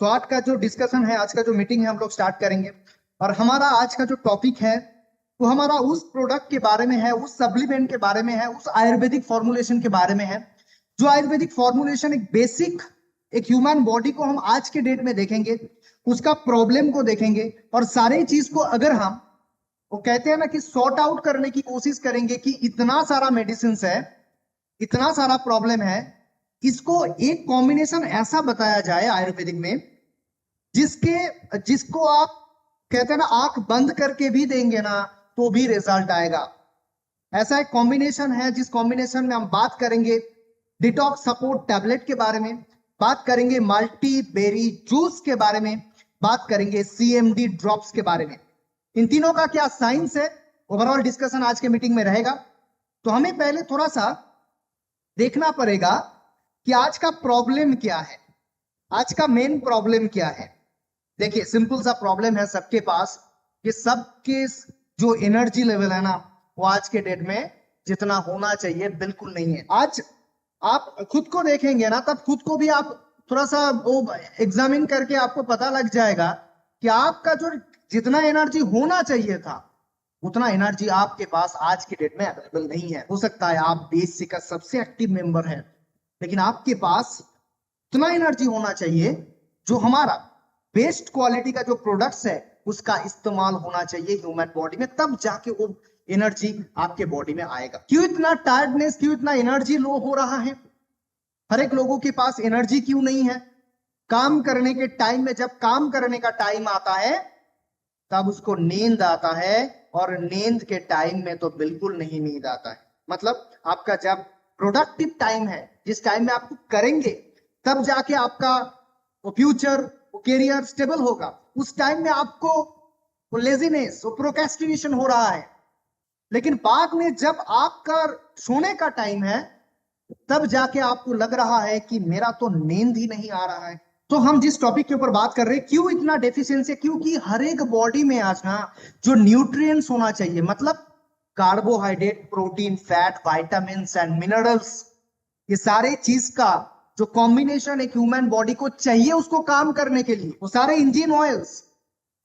तो आज का जो डिस्कशन है, आज का जो मीटिंग है, हम लोग स्टार्ट करेंगे। और हमारा आज का जो टॉपिक है वो हमारा उस प्रोडक्ट के बारे में है, उस सप्लीमेंट के बारे में है, उस आयुर्वेदिक फॉर्मुलेशन के बारे में है। जो आयुर्वेदिक फॉर्मुलेशन एक बेसिक एक ह्यूमन बॉडी को हम आज के डेट में देखेंगे, उसका प्रॉब्लम को देखेंगे और सारे चीज को अगर हम वो कहते हैं ना कि सॉर्ट आउट करने की कोशिश करेंगे कि इतना सारा मेडिसिन है, इतना सारा प्रॉब्लम है, इसको एक कॉम्बिनेशन ऐसा बताया जाए आयुर्वेदिक में जिसके जिसको आप कहते हैं ना आंख बंद करके भी देंगे ना तो भी रिजल्ट आएगा। ऐसा एक कॉम्बिनेशन है जिस कॉम्बिनेशन में हम बात करेंगे डिटॉक्स सपोर्ट टैबलेट के बारे में, बात करेंगे मल्टी बेरी जूस के बारे में, बात करेंगे सीएमडी ड्रॉप्स के बारे में। इन तीनों का क्या साइंस है, ओवरऑल डिस्कशन आज के मीटिंग में रहेगा। तो हमें पहले थोड़ा सा देखना पड़ेगा कि आज का प्रॉब्लम क्या है, आज का मेन प्रॉब्लम क्या है। देखिए सिंपल सा प्रॉब्लम है सबके पास कि सबके जो एनर्जी लेवल है ना वो आज के डेट में जितना होना चाहिए बिल्कुल नहीं है। आज आप खुद को देखेंगे ना तब खुद को भी आप थोड़ा सा वो एग्जामिन करके आपको पता लग जाएगा कि आपका जो जितना एनर्जी होना चाहिए था उतना एनर्जी आपके पास आज के डेट में अवेलेबल नहीं है। हो सकता है आप बीएससी का सबसे एक्टिव मेंबर है, लेकिन आपके पास उतना एनर्जी होना चाहिए जो हमारा बेस्ट क्वालिटी का जो प्रोडक्ट्स है उसका इस्तेमाल होना चाहिए ह्यूमन बॉडी में, तब जाके वो एनर्जी आपके बॉडी में आएगा। क्यों इतना टायर्डनेस, क्यों इतना एनर्जी लो हो रहा है? हर एक लोगों के पास एनर्जी क्यों नहीं है? काम करने के टाइम में जब काम करने का टाइम आता है तब उसको नींद आता है और नींद के टाइम में तो बिल्कुल नहीं नींद आता है। मतलब आपका जब प्रोडक्टिव टाइम है, जिस टाइम में आप करेंगे तब जाके आपका वो फ्यूचर वो कैरियर स्टेबल होगा, उस टाइम में आपको वो लेजीनेस वो प्रोक्रेस्टिनेशन हो रहा है। लेकिन बाद में जब आपका सोने का टाइम है तब जाके आपको लग रहा है कि मेरा तो नींद ही नहीं आ रहा है। तो हम जिस टॉपिक के ऊपर बात कर रहे हैं क्यों इतना डेफिशिएंसी है, क्योंकि हर एक बॉडी में आज ना जो न्यूट्रिएंट्स होना चाहिए, मतलब carbohydrate, protein, fat, vitamin and minerals, ये सारे चीज का जो कॉम्बिनेशन एक ह्यूमन बॉडी को चाहिए उसको काम करने के लिए, वो सारे इंजिन ऑयल्स,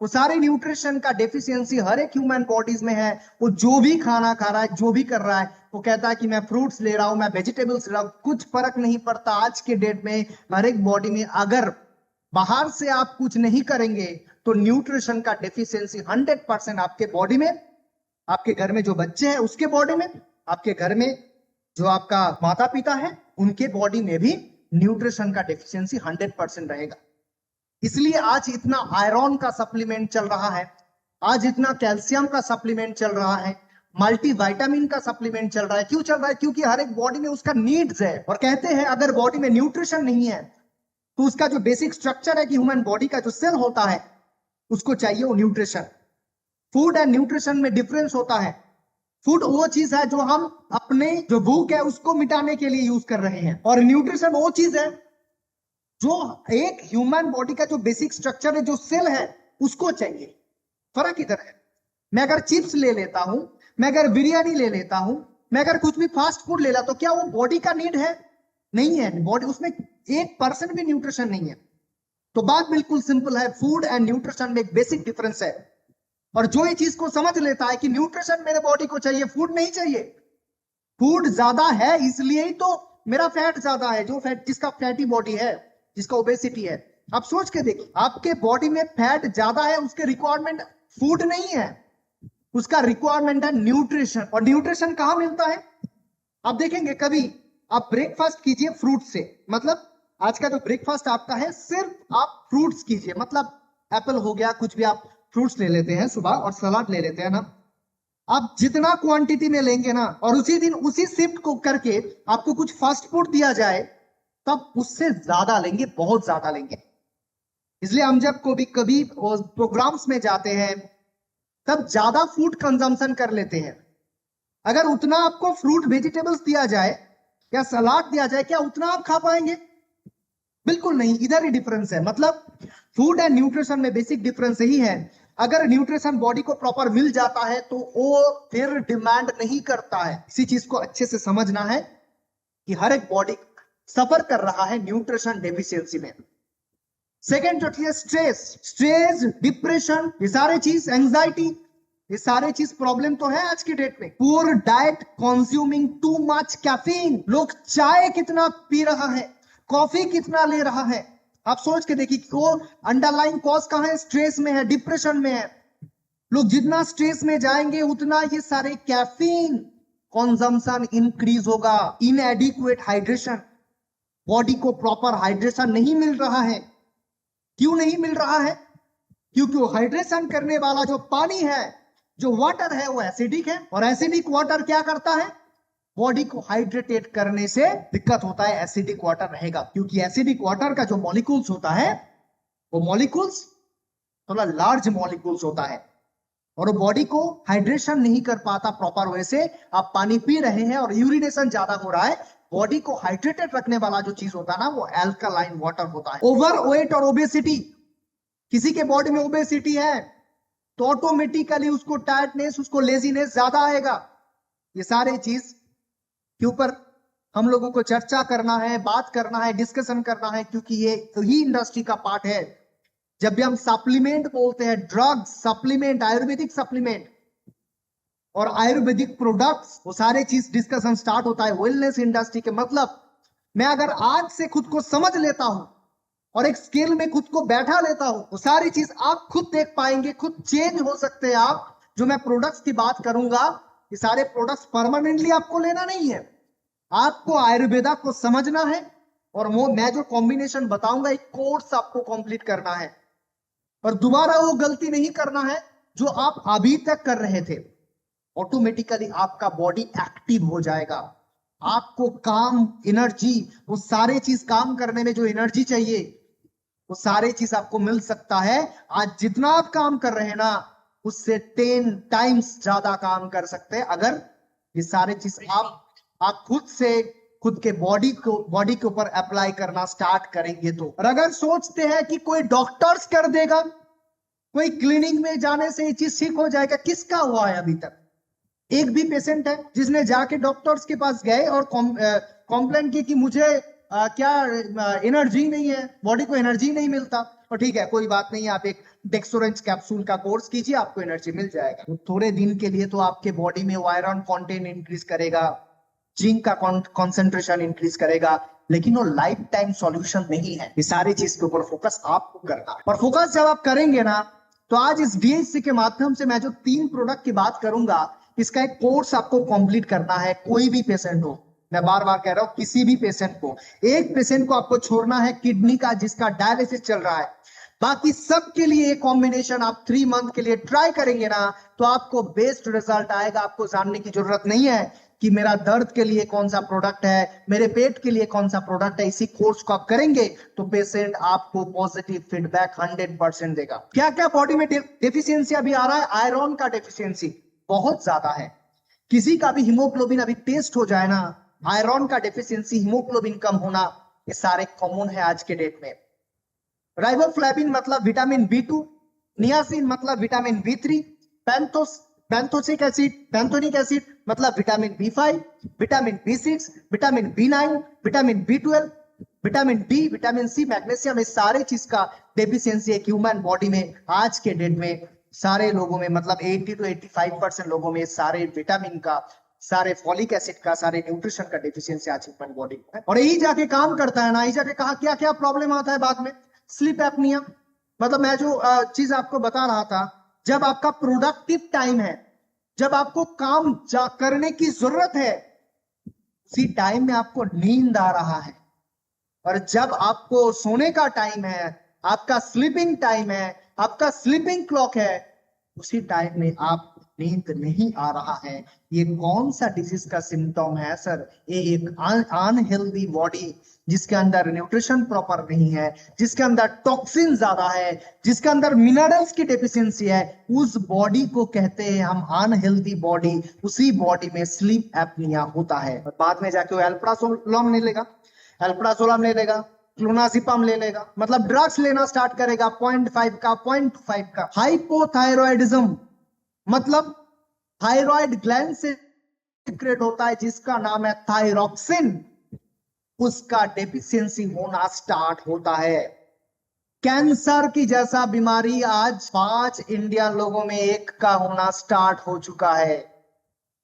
वो सारे न्यूट्रिशन का डेफिशिएंसी हर एक ह्यूमन बॉडीज में है। वो जो भी खाना खा रहा है, जो भी कर रहा है, वो कहता है कि मैं फ्रूट्स ले रहा हूं, मैं वेजिटेबल्स ले रहा हूं, कुछ फर्क नहीं पड़ता। आज के डेट में हर एक बॉडी में अगर बाहर से आप कुछ नहीं करेंगे तो न्यूट्रिशन का डेफिशिएंसी 100% आपके बॉडी में, आपके घर में जो बच्चे हैं उसके बॉडी में, आपके घर में जो आपका माता पिता है उनके बॉडी में भी न्यूट्रिशन का डेफिशिएंसी 100% रहेगा। इसलिए आज इतना आयरन का सप्लीमेंट चल रहा है, आज इतना कैल्शियम का सप्लीमेंट चल रहा है, मल्टीविटामिन का सप्लीमेंट चल रहा है। क्यों चल रहा है? क्योंकि हर एक बॉडी में उसका नीड्स है। और कहते हैं अगर बॉडी में न्यूट्रिशन नहीं है तो उसका जो बेसिक स्ट्रक्चर है कि ह्यूमन बॉडी का जो सेल होता है उसको चाहिए वो न्यूट्रिशन। फूड एंड न्यूट्रिशन में डिफरेंस होता है। फूड वो चीज है जो हम अपने जो भूख है उसको मिटाने के लिए यूज कर रहे हैं, और न्यूट्रिशन वो चीज है जो एक ह्यूमन बॉडी का जो बेसिक स्ट्रक्चर है, जो सेल है, उसको चाहिए। फर्क इधर है। मैं अगर चिप्स ले लेता हूं, मैं अगर बिरयानी ले लेता हूं, मैं अगर कुछ भी फास्ट फूड ले लेता तो क्या वो बॉडी का नीड है? नहीं है। बॉडी उसमें 1% भी न्यूट्रिशन नहीं है। तो बात बिल्कुल सिंपल है, फूड एंड न्यूट्रिशन में एक बेसिक डिफरेंस है। और जो ये चीज को समझ लेता है कि न्यूट्रिशन मेरे बॉडी को चाहिए, फूड नहीं चाहिए, फूड ज्यादा है इसलिए ही तो मेरा फैट ज्यादा है, जो फैट जिसका फैटी बॉडी है, जिसका ओबेसिटी है। आप सोच के देखिए, आपके बॉडी में फैट ज्यादा है, उसके रिक्वायरमेंट फूड नहीं है, उसका रिक्वायरमेंट है न्यूट्रिशन। और न्यूट्रिशन कहां मिलता है? आप देखेंगे कभी आप ब्रेकफास्ट कीजिए फ्रूट से, मतलब आज का जो ब्रेकफास्ट आपका है सिर्फ आप फ्रूट्स कीजिए, मतलब एप्पल हो गया, कुछ भी आप फ्रूट्स ले लेते हैं सुबह और सलाद ले लेते हैं ना, आप जितना क्वांटिटी में लेंगे ना और उसी दिन उसी शिफ्ट को करके आपको कुछ फास्ट फूड दिया जाए तब उससे ज्यादा लेंगे, बहुत ज्यादा लेंगे। इसलिए हम जब कभी प्रोग्राम्स में जाते हैं तब ज्यादा फूड कंजम्पशन कर लेते हैं। अगर उतना आपको फ्रूट वेजिटेबल्स दिया जाए या सलाद दिया जाए, क्या उतना आप खा पाएंगे? बिल्कुल नहीं। इधर ही डिफरेंस है। मतलब फूड एंड न्यूट्रिशन में बेसिक डिफरेंस यही है। अगर न्यूट्रिशन बॉडी को प्रॉपर मिल जाता है तो वो फिर डिमांड नहीं करता है। इसी चीज को अच्छे से समझना है कि हर एक बॉडी सफर कर रहा है न्यूट्रिशन डेफिशिएंसी में। सेकेंड जो चीज है स्ट्रेस, डिप्रेशन, ये सारे चीज, एंजाइटी, ये सारे चीज प्रॉब्लम तो है आज की डेट में। Poor diet, consuming too much caffeine, लोग चाय कितना पी रहा है, कॉफी कितना ले रहा है, आप सोच के देखिए वो अंडरलाइन कॉज कहां है, स्ट्रेस में है, डिप्रेशन में है। लोग जितना स्ट्रेस में जाएंगे उतना ये सारे कैफीन कंजम्पशन इंक्रीज होगा। इनएडिक्वेट हाइड्रेशन, बॉडी को प्रॉपर हाइड्रेशन नहीं मिल रहा है। क्यों नहीं मिल रहा है? क्योंकि वो हाइड्रेशन करने वाला जो पानी है, जो वाटर है, वो एसिडिक है, और एसिडिक वाटर क्या करता है, बॉडी को हाइड्रेटेड करने से दिक्कत होता है। एसिडिक वाटर रहेगा क्योंकि एसिडिक वाटर का जो मॉलिक्यूल्स होता है वो मॉलिक्यूल्स थोड़ा लार्ज मॉलिक्यूल्स होता है और वो बॉडी को हाइड्रेशन नहीं कर पाता प्रॉपर वे से। आप पानी पी रहे हैं और यूरिनेशन ज्यादा हो रहा है, बॉडी को हाइड्रेटेड रखने वाला जो चीज होता है ना, वो एल्कालाइन वाटर होता है। ओवरवेट और ओबेसिटी, किसी के बॉडी में ओबेसिटी है तो ऑटोमेटिकली उसको टायर्डनेस, उसको लेजीनेस ज्यादा आएगा। ये सारे चीज के ऊपर हम लोगों को चर्चा करना है, बात करना है, डिस्कशन करना है, क्योंकि ये ही इंडस्ट्री का पार्ट है। जब भी हम सप्लीमेंट बोलते हैं, ड्रग्स, सप्लीमेंट, आयुर्वेदिक सप्लीमेंट और आयुर्वेदिक प्रोडक्ट्स, वो सारे चीज डिस्कशन स्टार्ट होता है वेलनेस इंडस्ट्री के। मतलब मैं अगर आज से खुद को समझ लेता हूं और एक स्केल में खुद को बैठा लेता हूं, वो सारी चीज आप खुद देख पाएंगे, खुद चेंज हो सकते हैं आप। जो मैं प्रोडक्ट्स की बात करूंगा, ये सारे प्रोडक्ट्स परमानेंटली आपको लेना नहीं है, आपको आयुर्वेदा को समझना है और वो मैं जो कॉम्बिनेशन बताऊंगा, एक कोर्स आपको कंप्लीट करना है और दोबारा वो गलती नहीं करना है जो आप अभी तक कर रहे थे। ऑटोमेटिकली आपका बॉडी एक्टिव हो जाएगा, आपको काम, एनर्जी, वो सारे चीज काम करने में जो एनर्जी चाहिए वो सारे चीज आपको मिल सकता है। आज जितना आप काम कर रहे हैं ना, उससे 10 टाइम्स ज्यादा काम कर सकते हैं अगर ये सारे चीज आप खुद से, खुद के बॉडी के ऊपर अप्लाई करना स्टार्ट करेंगे तो। और अगर सोचते हैं कि कोई डॉक्टर्स कर देगा, कोई क्लिनिक में जाने से ये चीज ठीक हो जाएगा, किसका हुआ है अभी तक? एक भी पेशेंट है जिसने जाके डॉक्टर्स के पास गए और कॉम्प्लेन की कि मुझे क्या एनर्जी नहीं है, बॉडी को एनर्जी नहीं मिलता, और ठीक है कोई बात नहीं, आप एक डेक्सोरेंज कैप्सूल का कोर्स कीजिए, आपको एनर्जी मिल जाएगा। तो थोड़े दिन के लिए तो आपके बॉडी में आयरन कंटेंट इंक्रीज करेगा, जिंक का कॉन्सेंट्रेशन इंक्रीज करेगा, लेकिन वो लाइफ टाइम सॉल्यूशन नहीं है। ये सारी चीज के ऊपर फोकस आपको करना है, और फोकस जब आप करेंगे ना, तो आज इस डीएचसी के माध्यम से मैं जो 3 प्रोडक्ट की बात करूंगा, इसका एक कोर्स आपको कंप्लीट करना है। कोई भी पेशेंट हो, मैं बार बार कह रहा हूं, किसी भी पेशेंट को, एक पेशेंट को आपको छोड़ना है किडनी का, जिसका डायलिसिस चल रहा है, बाकी सबके लिए ये कॉम्बिनेशन आप 3 मंथ के लिए ट्राई करेंगे ना, तो आपको बेस्ट रिजल्ट आएगा। आपको जानने की जरूरत नहीं है कि मेरा दर्द के लिए कौन सा प्रोडक्ट है, मेरे पेट के लिए कौन सा प्रोडक्ट है। इसी कोर्स को आप करेंगे तो पेशेंट आपको पॉजिटिव फीडबैक 100% देगा। क्या क्या बॉडी में डेफिशिएंसी अभी आ रहा है? आयरन का डेफिशिएंसी बहुत ज्यादा है। किसी का भी हीमोग्लोबिन अभी टेस्ट हो जाए ना, आयरन का डेफिशिएंसी, हीमोग्लोबिन कम होना, ये सारे कॉमन है आज के डेट में। राइबोफ्लेविन मतलब विटामिन B2, नियासिन मतलब विटामिन B3, पैंथोनिक एसिड मतलब vitamin B5, vitamin B6, vitamin B9, vitamin B12, vitamin D, vitamin C, magnesium, इस सारे चीज का डेफिशिएंसी एक ह्यूमन बॉडी में आज के डेट में सारे लोगों में, मतलब 80 to 85% लोगों में सारे विटामिन का, सारे फॉलिक एसिड का, सारे न्यूट्रिशन का डेफिशिएंसी आज ह्यूमन बॉडी में है। और यही जाके काम करता है ना, यही जाके कहा क्या क्या प्रॉब्लम आता है बाद में। स्लीप एपनिया, मतलब मैं जो चीज आपको बता रहा था, जब आपका प्रोडक्टिव टाइम है, जब आपको काम करने की जरूरत है, उसी टाइम में आपको नींद आ रहा है, और जब आपको सोने का टाइम है, आपका स्लीपिंग टाइम है, आपका स्लीपिंग क्लॉक है, उसी टाइम में आप नींद नहीं आ रहा है, ये कौन सा डिजीज का सिम्टम है सर? ये एक अनहेल्दी बॉडी, जिसके अंदर न्यूट्रिशन प्रॉपर नहीं है, जिसके अंदर टॉक्सिन ज्यादा है, जिसके अंदर मिनरल्स की डेफिशिएंसी है, उस बॉडी को कहते हैं हम अनहेल्दी बॉडी। उसी बॉडी में स्लीप एपनिया होता है। और बाद में जाके वो अल्प्राजोलम ले लेगा, अल्प्राजोलम ले लेगा, क्लोनाजिपम ले लेगा, मतलब ड्रग्स लेना स्टार्ट करेगा 0.5 का, 0.5 का। हाइपोथायरॉयडिज्म मतलब थायराइड ग्लैंड से सीक्रेट होता है जिसका नाम है थायरॉक्सिन, उसका डेफिशिएंसी होना स्टार्ट होता है। कैंसर की जैसा बीमारी आज 5 इंडियन लोगों में एक का होना स्टार्ट हो चुका है।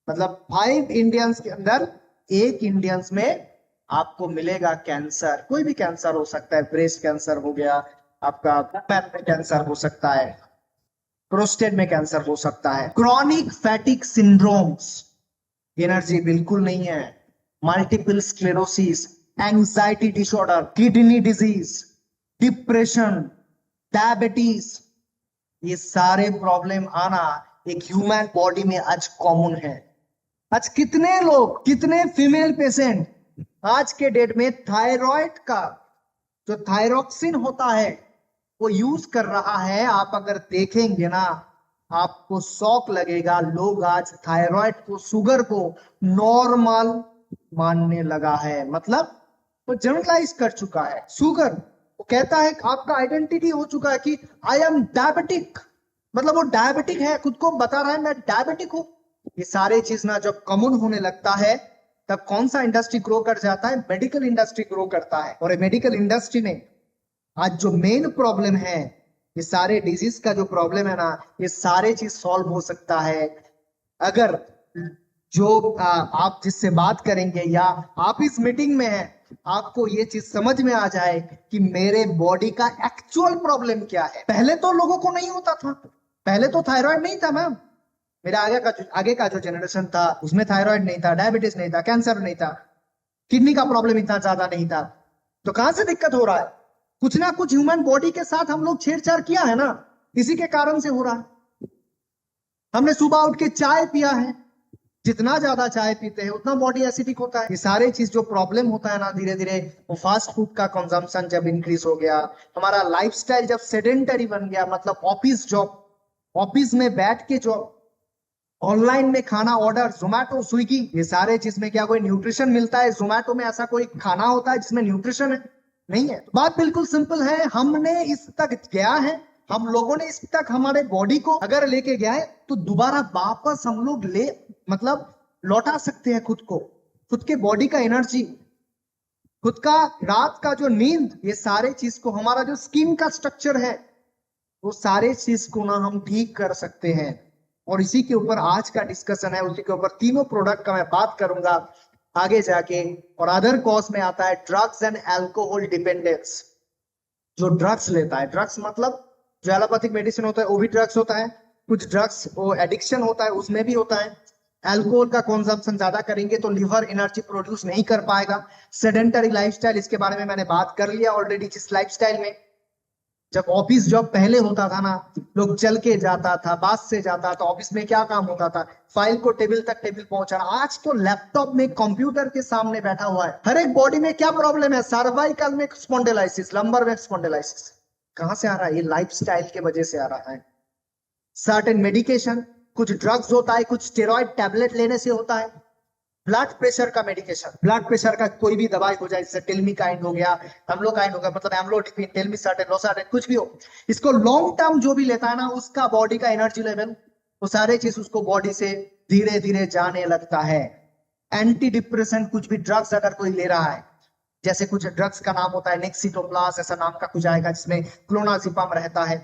मतलब 5 इंडियंस के अंदर एक इंडियंस में आपको मिलेगा कैंसर। कोई भी कैंसर हो सकता है, ब्रेस्ट कैंसर हो गया, आपका पेट में कैंसर हो सकता है, प्रोस्टेट में कैंसर हो सकता है, क्रॉनिक फैटिक सिंड्रोम्स, एनर्जी बिल्कुल नहीं है, multiple sclerosis, anxiety disorder, kidney disease, depression, diabetes, ये सारे प्रॉब्लम आना एक ह्यूमन बॉडी में आज कॉमन है। आज कितने लोग, कितने फीमेल पेशेंट आज के डेट में थायराइड का जो थायरोक्सिन होता है वो यूज कर रहा है। आप अगर देखेंगे ना, आपको शौक लगेगा। लोग आज थायराइड को, शुगर को नॉर्मल मानने लगा है। मतलब वो जनरलाइज कर चुका है। शुगर वो कहता है, आपका आइडेंटिटी हो चुका है कि आई एम डायबिटिक। मतलब वो डायबिटिक है, खुद को बता रहा है मैं डायबिटिक हूं। ये सारे चीज ना जब कॉमन होने लगता है तब कौन सा इंडस्ट्री ग्रो कर जाता है? मेडिकल इंडस्ट्री ग्रो करता है। और मेडिकल इंडस्ट्री ने आज जो मेन प्रॉब्लम है, ये सारे डिजीज का जो प्रॉब्लम है ना, ये सारे चीज सॉल्व हो सकता है अगर जो आप जिससे बात करेंगे या आप इस मीटिंग में हैं, आपको ये चीज समझ में आ जाए कि मेरे बॉडी का एक्चुअल प्रॉब्लम क्या है। पहले तो लोगों को नहीं होता था, पहले तो थायराइड नहीं था मैम। मेरा आगे का जो जनरेशन था उसमें थायराइड नहीं था, डायबिटीज नहीं था, कैंसर नहीं था, किडनी का प्रॉब्लम इतना ज्यादा नहीं था। तो कहां से दिक्कत हो रहा है? कुछ ना कुछ ह्यूमन बॉडी के साथ हम लोग छेड़छाड़ किया है ना, इसी के कारण से हो रहा है। हमने सुबह उठ के चाय पिया है, जितना ज्यादा चाय पीते हैं उतना बॉडी एसिडिक होता है। ये सारे चीज जो प्रॉब्लम होता है ना, धीरे धीरे वो फास्ट फूड का कंजम्पशन जब इंक्रीज हो गया, हमारा लाइफस्टाइल जब सेडेंटरी बन गया, मतलब ऑफिस जॉब, ऑफिस में बैठ के जॉब, ऑनलाइन में खाना ऑर्डर, जोमैटो, स्विगी, ये सारे चीज में क्या कोई न्यूट्रिशन मिलता है? जोमैटो में ऐसा कोई खाना होता है जिसमें न्यूट्रिशन है? नहीं है। बात बिल्कुल सिंपल है। हमने इस तक गया है, हम लोगों ने इस तक हमारे बॉडी को अगर लेके गया है तो दोबारा वापस हम लोग मतलब लौटा सकते हैं खुद को, खुद के बॉडी का एनर्जी, खुद का रात का जो नींद, ये सारे चीज को, हमारा जो स्किन का स्ट्रक्चर है, वो सारे चीज को ना हम ठीक कर सकते हैं। और इसी के ऊपर आज का डिस्कशन है, उसी के ऊपर तीनों प्रोडक्ट का मैं बात करूंगा आगे जाके। और अदर कॉज में आता है ड्रग्स एंड अल्कोहल डिपेंडेंस। जो ड्रग्स लेता है, ड्रग्स मतलब जो एलोपैथिक मेडिसिन होता है वो भी ड्रग्स होता है, कुछ ड्रग्स वो एडिक्शन होता है उसमें भी होता है। अल्कोहल का कंजम्पशन ज्यादा करेंगे तो लिवर एनर्जी प्रोड्यूस नहीं कर पाएगा। सेडेंटरी लाइफस्टाइल, इसके बारे में मैंने बात कर लिया ऑलरेडी। जिस लाइफस्टाइल में जब ऑफिस जॉब पहले होता था ना, लोग चल के जाता था, बस से जाता था ऑफिस में, क्या काम होता था? फाइल को टेबल तक टेबल पहुंचाना। आज तो लैपटॉप में, कंप्यूटर के सामने बैठा हुआ है। हर एक बॉडी में क्या प्रॉब्लम है? सर्वाइकल में स्पॉन्डिलाइसिस, लंबर में स्पॉन्डिलाइसिस। कहां से आ रहा है? ये लाइफस्टाइल के वजह से आ रहा है। सर्टेन मेडिकेशन, कुछ ड्रग्स होता है, कुछ स्टेरॉइड टैबलेट लेने से होता है। ब्लड प्रेशर का मेडिकेशन, ब्लड प्रेशर का कोई भी दवाई हो जाए, जैसे टेल्मिकाइंड हो गया, अम्लोकाइंड हो गया, मतलब एम्लोडिपिन, टेल्मिसर्टेन, लोसार्टेन, कुछ भी हो, इसको लॉन्ग टर्म जो भी लेता है ना, उसका बॉडी का एनर्जी लेवल, वो सारे चीज उसको बॉडी से धीरे धीरे जाने लगता है। एंटी डिप्रेसेंट, कुछ भी ड्रग्स अगर कोई ले रहा है, जैसे कुछ ड्रग्स का नाम होता है नेक्सिटोप्लास, ऐसा नाम का कुछ आएगा, जिसमें क्लोनाजिपम रहता है।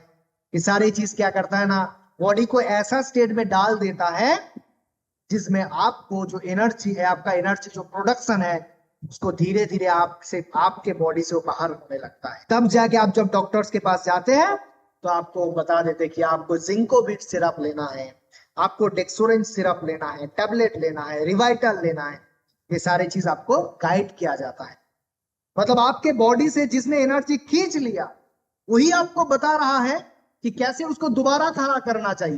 ये सारी चीज क्या करता है ना, बॉडी को ऐसा स्टेट में डाल देता है जिसमें आपको जो एनर्जी है, आपका एनर्जी जो प्रोडक्शन है, उसको धीरे धीरे आपसे, आपके बॉडी से बाहर होने लगता है। तब जाके आप जब डॉक्टर्स के पास जाते हैं तो आपको बता देते कि आपको जिंकोविट सिरप लेना है, आपको डेक्सोरेंज सिरप लेना है, टैबलेट लेना है, रिवाइटल लेना है। ये सारी चीज आपको गाइड किया जाता है। मतलब आपके बॉडी से जिसने एनर्जी खींच लिया वही आपको बता रहा है कि कैसे उसको दोबारा खड़ा करना चाहिए।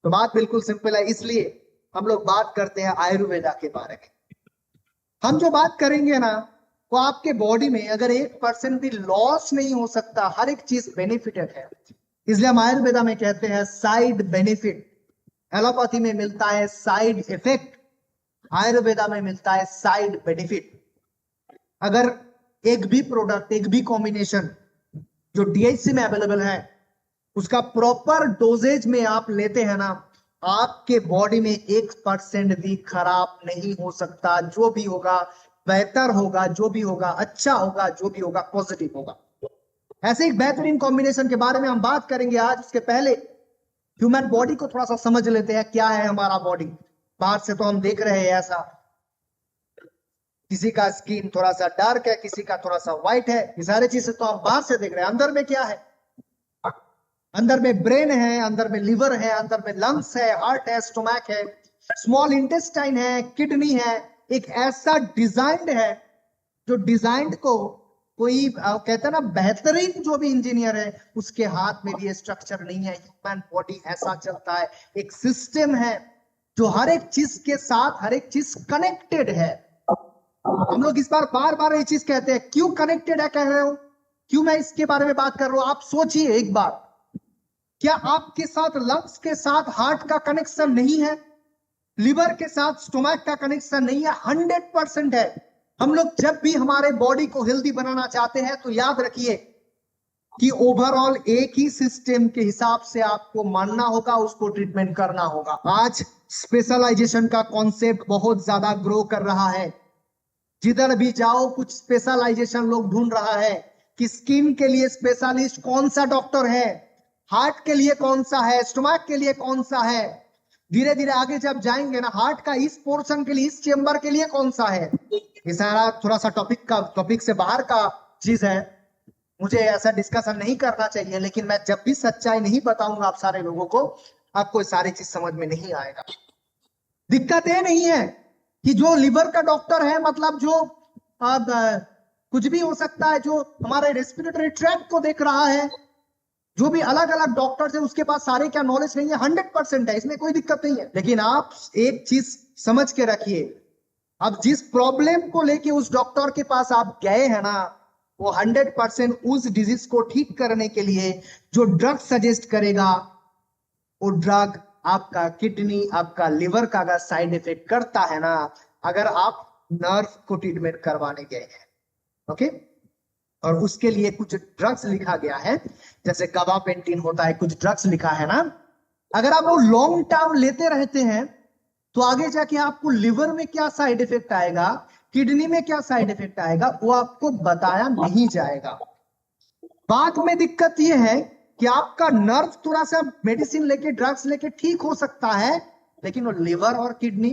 तो बात बिल्कुल सिंपल है। इसलिए हम लोग बात करते हैं आयुर्वेदा के बारे में। हम जो बात करेंगे ना, वो आपके बॉडी में अगर 1% भी लॉस नहीं हो सकता, हर एक चीज बेनिफिटेड है। इसलिए हम आयुर्वेदा में कहते हैं साइड बेनिफिट। एलोपैथी में मिलता है साइड इफेक्ट, आयुर्वेदा में मिलता है साइड बेनिफिट। अगर एक भी प्रोडक्ट, एक भी कॉम्बिनेशन जो डीएचसी में अवेलेबल है, उसका प्रॉपर डोजेज में आप लेते हैं ना, आपके बॉडी में 1% भी खराब नहीं हो सकता। जो भी होगा बेहतर होगा, जो भी होगा अच्छा होगा, जो भी होगा पॉजिटिव होगा। ऐसे एक बेहतरीन कॉम्बिनेशन के बारे में हम बात करेंगे आज। उसके पहले ह्यूमन बॉडी को थोड़ा सा समझ लेते हैं, क्या है हमारा बॉडी। बाहर से तो हम देख रहे हैं ऐसा, किसी का स्किन थोड़ा सा डार्क है, किसी का थोड़ा सा व्हाइट है, ये सारी चीजें तो हम बाहर से देख रहे हैं। अंदर में क्या है? अंदर में ब्रेन है, अंदर में लिवर है, अंदर में लंग्स है, हार्ट है, स्टोमैक है, स्मॉल इंटेस्टाइन है, किडनी है। एक ऐसा डिजाइंड है जो डिजाइंड को कोई कहते हैं ना, बेहतरीन जो भी इंजीनियर है उसके हाथ में भी ये स्ट्रक्चर नहीं है। ह्यूमन बॉडी ऐसा चलता है, एक सिस्टम है जो हर एक चीज के साथ हर एक चीज कनेक्टेड है। हम लोग इस बार बार बार ये चीज कहते हैं, क्यों कनेक्टेड है कह रहे हो, क्यों मैं इसके बारे में बात कर रहा हूं? आप सोचिए एक बार, क्या आपके साथ लंग्स के साथ हार्ट का कनेक्शन नहीं है? लिवर के साथ स्टोमैक का कनेक्शन नहीं है? 100% है। हम लोग जब भी हमारे बॉडी को हेल्दी बनाना चाहते हैं तो याद रखिए कि ओवरऑल एक ही सिस्टम के हिसाब से आपको मानना होगा, उसको ट्रीटमेंट करना होगा। आज स्पेशलाइजेशन का कॉन्सेप्ट बहुत ज्यादा ग्रो कर रहा है। जिधर भी जाओ कुछ स्पेशलाइजेशन लोग ढूंढ रहा है कि स्किन के लिए स्पेशलिस्ट कौन सा डॉक्टर है, हार्ट के लिए कौन सा है, स्टोमैक के लिए कौन सा है। धीरे धीरे आगे जब जाएंगे ना, हार्ट का इस पोर्शन के लिए, इस चेंबर के लिए कौन सा है। ये सारा थोड़ा सा टॉपिक से बाहर का चीज है, मुझे ऐसा डिस्कशन नहीं करना चाहिए, लेकिन मैं जब भी सच्चाई नहीं बताऊंगा आप सारे लोगों को, आपको सारी चीज समझ में नहीं आएगा। दिक्कत ये नहीं है कि जो लिवर का डॉक्टर है, मतलब जो अब कुछ भी हो सकता है, जो हमारे रेस्पिरेटरी ट्रैक्ट को देख रहा है, जो भी अलग अलग डॉक्टर्स है उसके पास सारे क्या नॉलेज नहीं है? 100% है, इसमें कोई दिक्कत नहीं है। लेकिन आप एक चीज समझ के रखिए, अब जिस प्रॉब्लम को लेके उस डॉक्टर के पास आप गए हैं ना, वो 100% उस डिजीज को ठीक करने के लिए जो ड्रग सजेस्ट करेगा, वो ड्रग आपका किडनी, आपका लिवर का अगर साइड इफेक्ट करता है ना, अगर आप नर्व को ट्रीटमेंट करवाने गए हैं, ओके, और उसके लिए कुछ ड्रग्स लिखा गया है, जैसे गाबापेंटिन होता है, कुछ ड्रग्स लिखा है ना, अगर आप वो लॉन्ग टर्म लेते रहते हैं तो आगे जाके आपको लिवर में क्या साइड इफेक्ट आएगा, किडनी में क्या साइड इफेक्ट आएगा, वो आपको बताया नहीं जाएगा। बाद में दिक्कत ये है कि आपका नर्व थोड़ा सा मेडिसिन लेके, ड्रग्स लेके ठीक हो सकता है, लेकिन वो लिवर और किडनी,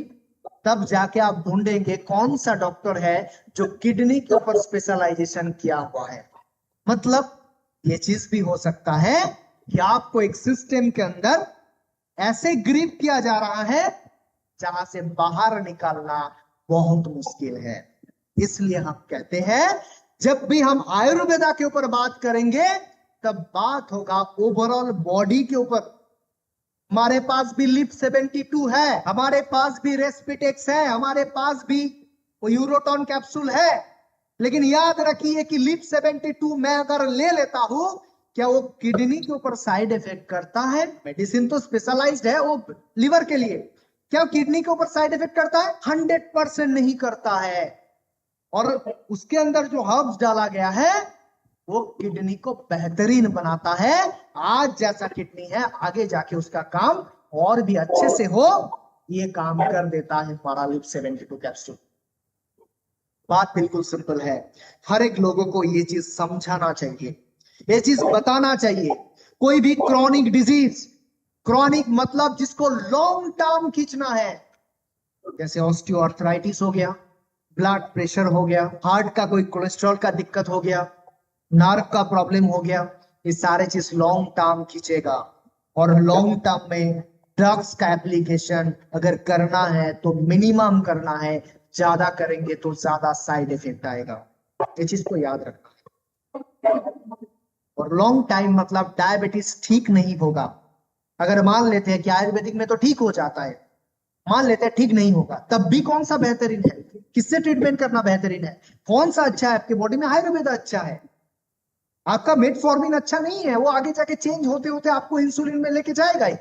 तब जाके आप ढूंढेंगे कौन सा डॉक्टर है जो किडनी के ऊपर स्पेशलाइजेशन किया हुआ है। मतलब ये चीज भी हो सकता है कि आपको एक सिस्टम के अंदर ऐसे ग्रिप किया जा रहा है जहां से बाहर निकालना बहुत मुश्किल है। इसलिए हम कहते हैं जब भी हम आयुर्वेदा के ऊपर बात करेंगे तब बात होगा ओवरऑल बॉडी के ऊपर। हमारे पास भी लिप 72 है, हमारे पास भी रेस्पिटेक्स है, हमारे पास भी वो यूरोटॉन कैप्सूल है, लेकिन याद रखिए कि लिप 72 मैं अगर ले लेता हूं, क्या वो किडनी के ऊपर साइड इफेक्ट करता है? मेडिसिन तो स्पेशलाइज्ड है वो लिवर के लिए, क्या किडनी के ऊपर साइड इफेक्ट करता है? 100% नहीं करता है। और उसके अंदर जो हर्ब्स डाला गया है वो किडनी को बेहतरीन बनाता है। आज जैसा किडनी है, आगे जाके उसका काम और भी अच्छे से हो, ये काम कर देता है हमारा लिप 72 कैप्सूल। बात बिल्कुल सिंपल है, हर एक लोगों को ये चीज समझाना चाहिए, ये चीज बताना चाहिए। कोई भी क्रॉनिक डिजीज, क्रॉनिक मतलब जिसको लॉन्ग टर्म खींचना है, जैसे ऑस्टियोआर्थराइटिस हो गया, ब्लड प्रेशर हो गया, हार्ट का कोई कोलेस्ट्रॉल का दिक्कत हो गया, नर्व का प्रॉब्लम हो गया, ये सारे चीज लॉन्ग टर्म खींचेगा। और लॉन्ग टर्म में ड्रग्स का एप्लीकेशन अगर करना है तो मिनिमम करना है, ज्यादा करेंगे तो ज्यादा साइड इफेक्ट आएगा। ये चीज को याद रखना। और लॉन्ग टाइम मतलब डायबिटीज ठीक नहीं होगा। अगर मान लेते हैं कि आयुर्वेदिक में तो ठीक हो जाता है, मान लेते हैं ठीक नहीं होगा, तब भी कौन सा बेहतरीन है? किससे ट्रीटमेंट करना बेहतरीन है? कौन सा अच्छा है आपके बॉडी में? आयुर्वेद अच्छा है। आपका मेटफॉर्मिन अच्छा नहीं है, वो आगे जाके चेंज होते होते आपको इंसुलिन में लेके जाएगा ही,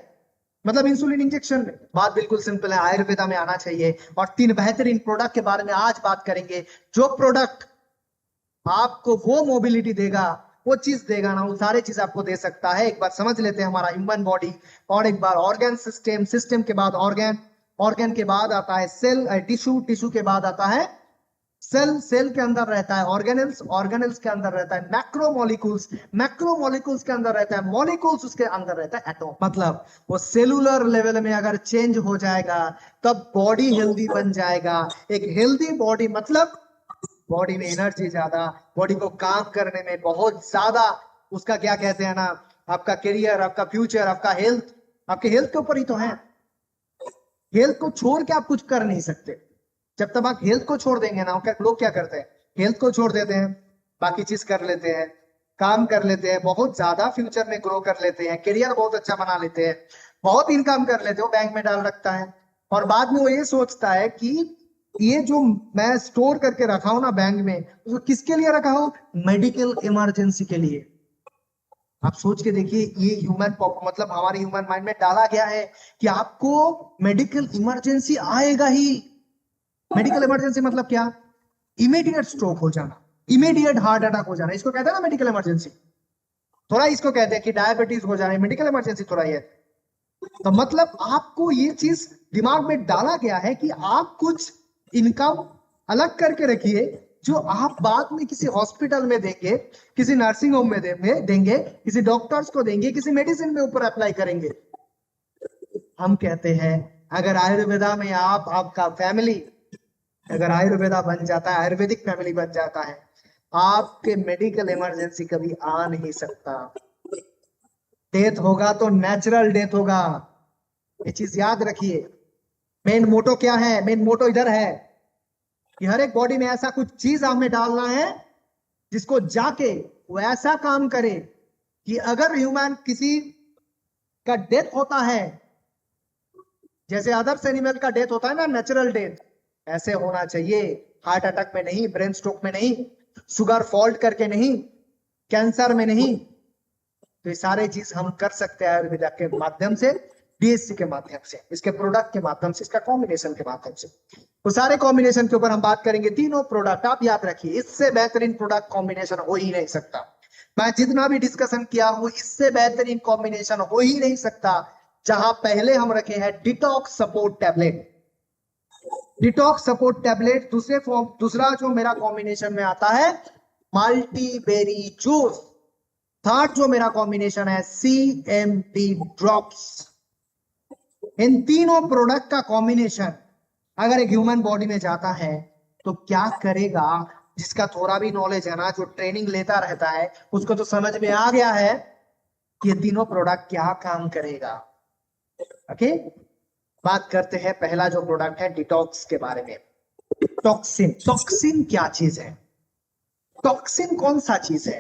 मतलब इंसुलिन इंजेक्शन में। बात बिल्कुल सिंपल है, आयुर्वेदा में आना चाहिए। और 3 बेहतरीन प्रोडक्ट के बारे में आज बात करेंगे। जो प्रोडक्ट आपको वो मोबिलिटी देगा, वो चीज देगा ना, वो सारी चीज आपको दे सकता है। एक बार समझ लेते हैं हमारा ह्यूमन बॉडी, और एक बार ऑर्गन सिस्टम, सिस्टम के बाद ऑर्गन, ऑर्गन के बाद आता है सेल, टिश्यू, टिश्यू के बाद आता है सेल सेल के अंदर रहता है, ऑर्गेनेल्स ऑर्गेनेल्स के अंदर रहता है, मैक्रोमोलिक्यूल्स मैक्रोमोलिक्यूल्स के अंदर रहता है, मॉलिक्यूल्स उसके अंदर रहता है, एटॉम। मतलब वो सेलुलर लेवल में अगर चेंज हो जाएगा तब बॉडी हेल्दी बन जाएगा। एक हेल्दी बॉडी मतलब बॉडी में एनर्जी ज्यादा, बॉडी को काम करने में बहुत ज्यादा, उसका क्या कहते हैं ना, आपका करियर, आपका फ्यूचर, आपका हेल्थ, आपके हेल्थ के ऊपर ही तो है। हेल्थ को छोड़ के आप कुछ कर नहीं सकते। जब तक आप हेल्थ को छोड़ देंगे ना, लोग क्या करते हैं, हेल्थ को छोड़ देते हैं, बाकी चीज कर लेते हैं, काम कर लेते हैं, बहुत ज्यादा फ्यूचर में ग्रो कर लेते हैं, करियर बहुत अच्छा बना लेते हैं, बहुत इनकम कर लेते हो, बैंक में डाल रखता है, और बाद में वो ये सोचता है कि ये जो मैं स्टोर करके रखा हूं ना बैंक में, उसको किसके लिए रखा हूं, मेडिकल इमरजेंसी के लिए। आप सोच के देखिए, ये ह्यूमन मतलब हमारे ह्यूमन माइंड में डाला गया है कि आपको मेडिकल इमरजेंसी आएगा ही। मेडिकल इमरजेंसी मतलब क्या, इमीडिएट स्ट्रोक हो जाना, इमीडिएट हार्ट अटैक हो जाना, इसको कहते हैं ना मेडिकल इमरजेंसी। थोड़ा इसको कहते हैं कि डायबिटीज हो जाना, मेडिकल इमरजेंसी थोड़ा ये। तो मतलब आपको ये चीज दिमाग में डाला गया है कि आप कुछ इनकम अलग करके रखिए, जो आप बाद में किसी हॉस्पिटल में देंगे, किसी नर्सिंग होम में देंगे, किसी डॉक्टर्स को देंगे, किसी मेडिसिन में ऊपर अप्लाई करेंगे। हम कहते हैं अगर आयुर्वेदा में आप, आपका फैमिली अगर आयुर्वेदा बन जाता है, आयुर्वेदिक फैमिली बन जाता है, आपके मेडिकल इमरजेंसी कभी आ नहीं सकता। डेथ होगा तो नेचुरल डेथ होगा, ये चीज याद रखिए। मेन मोटो क्या है, मेन मोटो इधर है कि हर एक बॉडी में ऐसा कुछ चीज हमें डालना है जिसको जाके वो ऐसा काम करे कि अगर ह्यूमन किसी का डेथ होता है, जैसे अदर्स एनिमल का डेथ होता है ना, नेचुरल डेथ, ऐसे होना चाहिए। हार्ट अटैक में नहीं, ब्रेन स्ट्रोक में नहीं, शुगर फॉल्ट करके नहीं, कैंसर में नहीं। तो ये सारे चीज हम कर सकते हैं आयुर्वेदा के माध्यम से, डीएससी के माध्यम से, इसके प्रोडक्ट के माध्यम से, इसका कॉम्बिनेशन के माध्यम से। तो सारे कॉम्बिनेशन के ऊपर हम बात करेंगे। तीनों प्रोडक्ट आप याद रखिए, इससे बेहतरीन प्रोडक्ट कॉम्बिनेशन हो ही नहीं सकता। मैं जितना भी डिस्कशन किया हूं, इससे बेहतरीन कॉम्बिनेशन हो ही नहीं सकता। जहां पहले हम रखे हैं detox support tablet, detox support tablet, दूसरा जो मेरा कॉम्बिनेशन में आता है मल्टीबेरी जूस, थर्ड जो मेरा कॉम्बिनेशन है CMT ड्रॉप्स। इन तीनों प्रोडक्ट का कॉम्बिनेशन अगर एक ह्यूमन बॉडी में जाता है तो क्या करेगा, जिसका थोड़ा भी नॉलेज है ना, जो ट्रेनिंग लेता रहता है, उसको तो समझ में आ गया है कि ये तीनों प्रोडक्ट क्या काम करेगा। ओके, बात करते हैं पहला जो प्रोडक्ट है डिटॉक्स के बारे में। टॉक्सिन, टॉक्सिन क्या चीज है, टॉक्सिन कौन सा चीज है।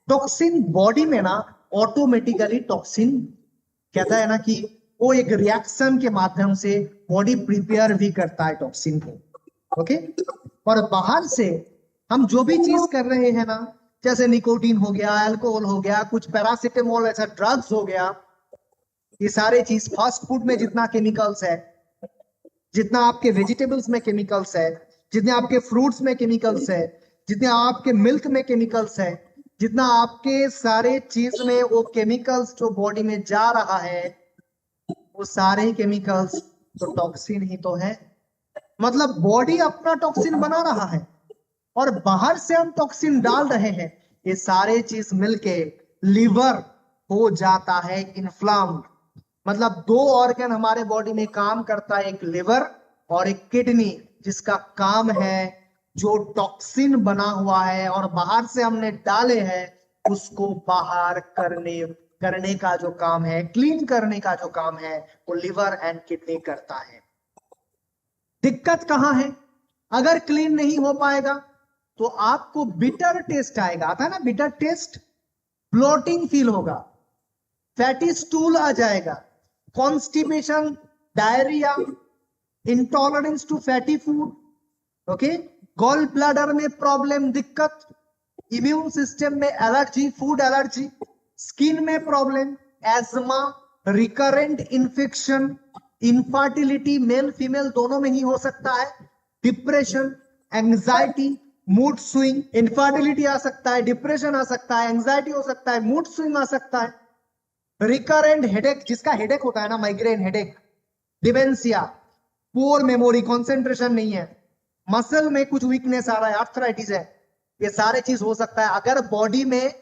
टॉक्सिन बॉडी में ना ऑटोमेटिकली टॉक्सिन कहता है ना कि वो एक रिएक्शन के माध्यम से बॉडी प्रिपेयर भी करता है टॉक्सिन को। ओके, और बाहर से हम जो भी चीज कर रहे हैं ना, जैसे निकोटीन हो गया, अल्कोहल हो गया, कुछ पैरासिटामोल ऐसा ड्रग्स हो गया, ये सारे चीज फास्ट फूड में जितना केमिकल्स है, जितना आपके वेजिटेबल्स में केमिकल्स है, जितने आपके फ्रूट्स में केमिकल्स है, जितने आपके मिल्क में केमिकल्स है, जितना आपके सारे चीज में वो केमिकल्स जो बॉडी में जा रहा है, वो सारे केमिकल्स तो टॉक्सिन ही तो है। मतलब बॉडी अपना टॉक्सिन बना रहा है और बाहर से हम टॉक्सिन डाल रहे हैं, ये सारे चीज मिलके लिवर हो जाता है इन्फ्लाम्ड। मतलब दो ऑर्गन हमारे बॉडी में काम करता है, एक लिवर और एक किडनी, जिसका काम है जो टॉक्सिन बना हुआ है और बाहर से हमने डाले हैं उसको बाहर करने का जो काम है, क्लीन करने का जो काम है, वो लिवर एंड किडनी करता है। दिक्कत कहां है, अगर क्लीन नहीं हो पाएगा तो आपको बिटर टेस्ट आएगा, आता है ना बिटर टेस्ट, ब्लोटिंग फील होगा, फैटी स्टूल आ जाएगा, constipation, diarrhoea, intolerance to fatty food, okay, gall bladder में प्रॉब्लम, दिक्कत, इम्यून सिस्टम में एलर्जी, फूड एलर्जी, स्किन में problem, asthma, recurrent infection, infertility, male female दोनों में ही हो सकता है, depression, anxiety, mood swing, infertility आ सकता है, डिप्रेशन आ सकता है, एंजाइटी हो सकता है, मूड स्विंग आ सकता है, रिकरेंट हेडेक, जिसका हेडेक होता है ना, migraine headache, dementia, poor memory, concentration नहीं है, मसल में कुछ वीकनेस आ रहा है, आर्थराइटिस है, ये सारे चीज हो सकता है अगर बॉडी में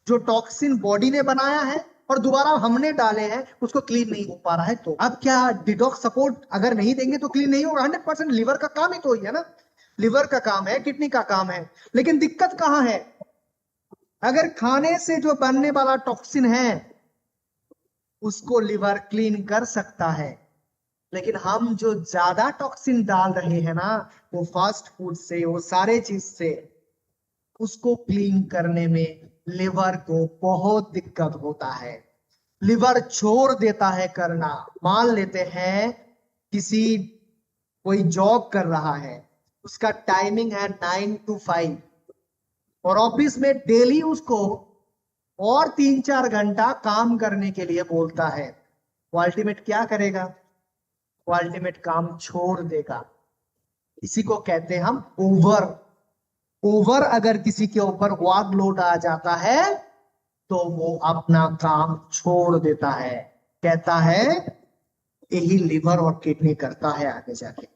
जो टॉक्सिन बॉडी ने बनाया है और दोबारा हमने डाले हैं उसको क्लीन नहीं हो पा रहा है। तो अब क्या डिटॉक्स सपोर्ट अगर नहीं देंगे तो क्लीन नहीं होगा? 100% लिवर का काम ही तो ही है ना, लिवर का काम है, किडनी का काम है। लेकिन दिक्कत कहां है? अगर खाने से जो बनने वाला टॉक्सिन है उसको लिवर क्लीन कर सकता है, लेकिन हम जो ज्यादा टॉक्सिन डाल रहे हैं ना, वो फास्ट फूड से, वो सारे चीज से, उसको क्लीन करने में लिवर को बहुत दिक्कत होता है। लिवर छोड़ देता है करना। मान लेते हैं किसी कोई जॉब कर रहा है, उसका टाइमिंग है 9 to 5 और ऑफिस में डेली उसको और 3-4 घंटा काम करने के लिए बोलता है, वो अल्टीमेट क्या करेगा? वो अल्टीमेट काम छोड़ देगा। इसी को कहते हैं हम ओवर अगर किसी के ऊपर वर्कलोड आ जाता है तो वो अपना काम छोड़ देता है। कहता है यही लिवर और किडनी करता है आगे जाके।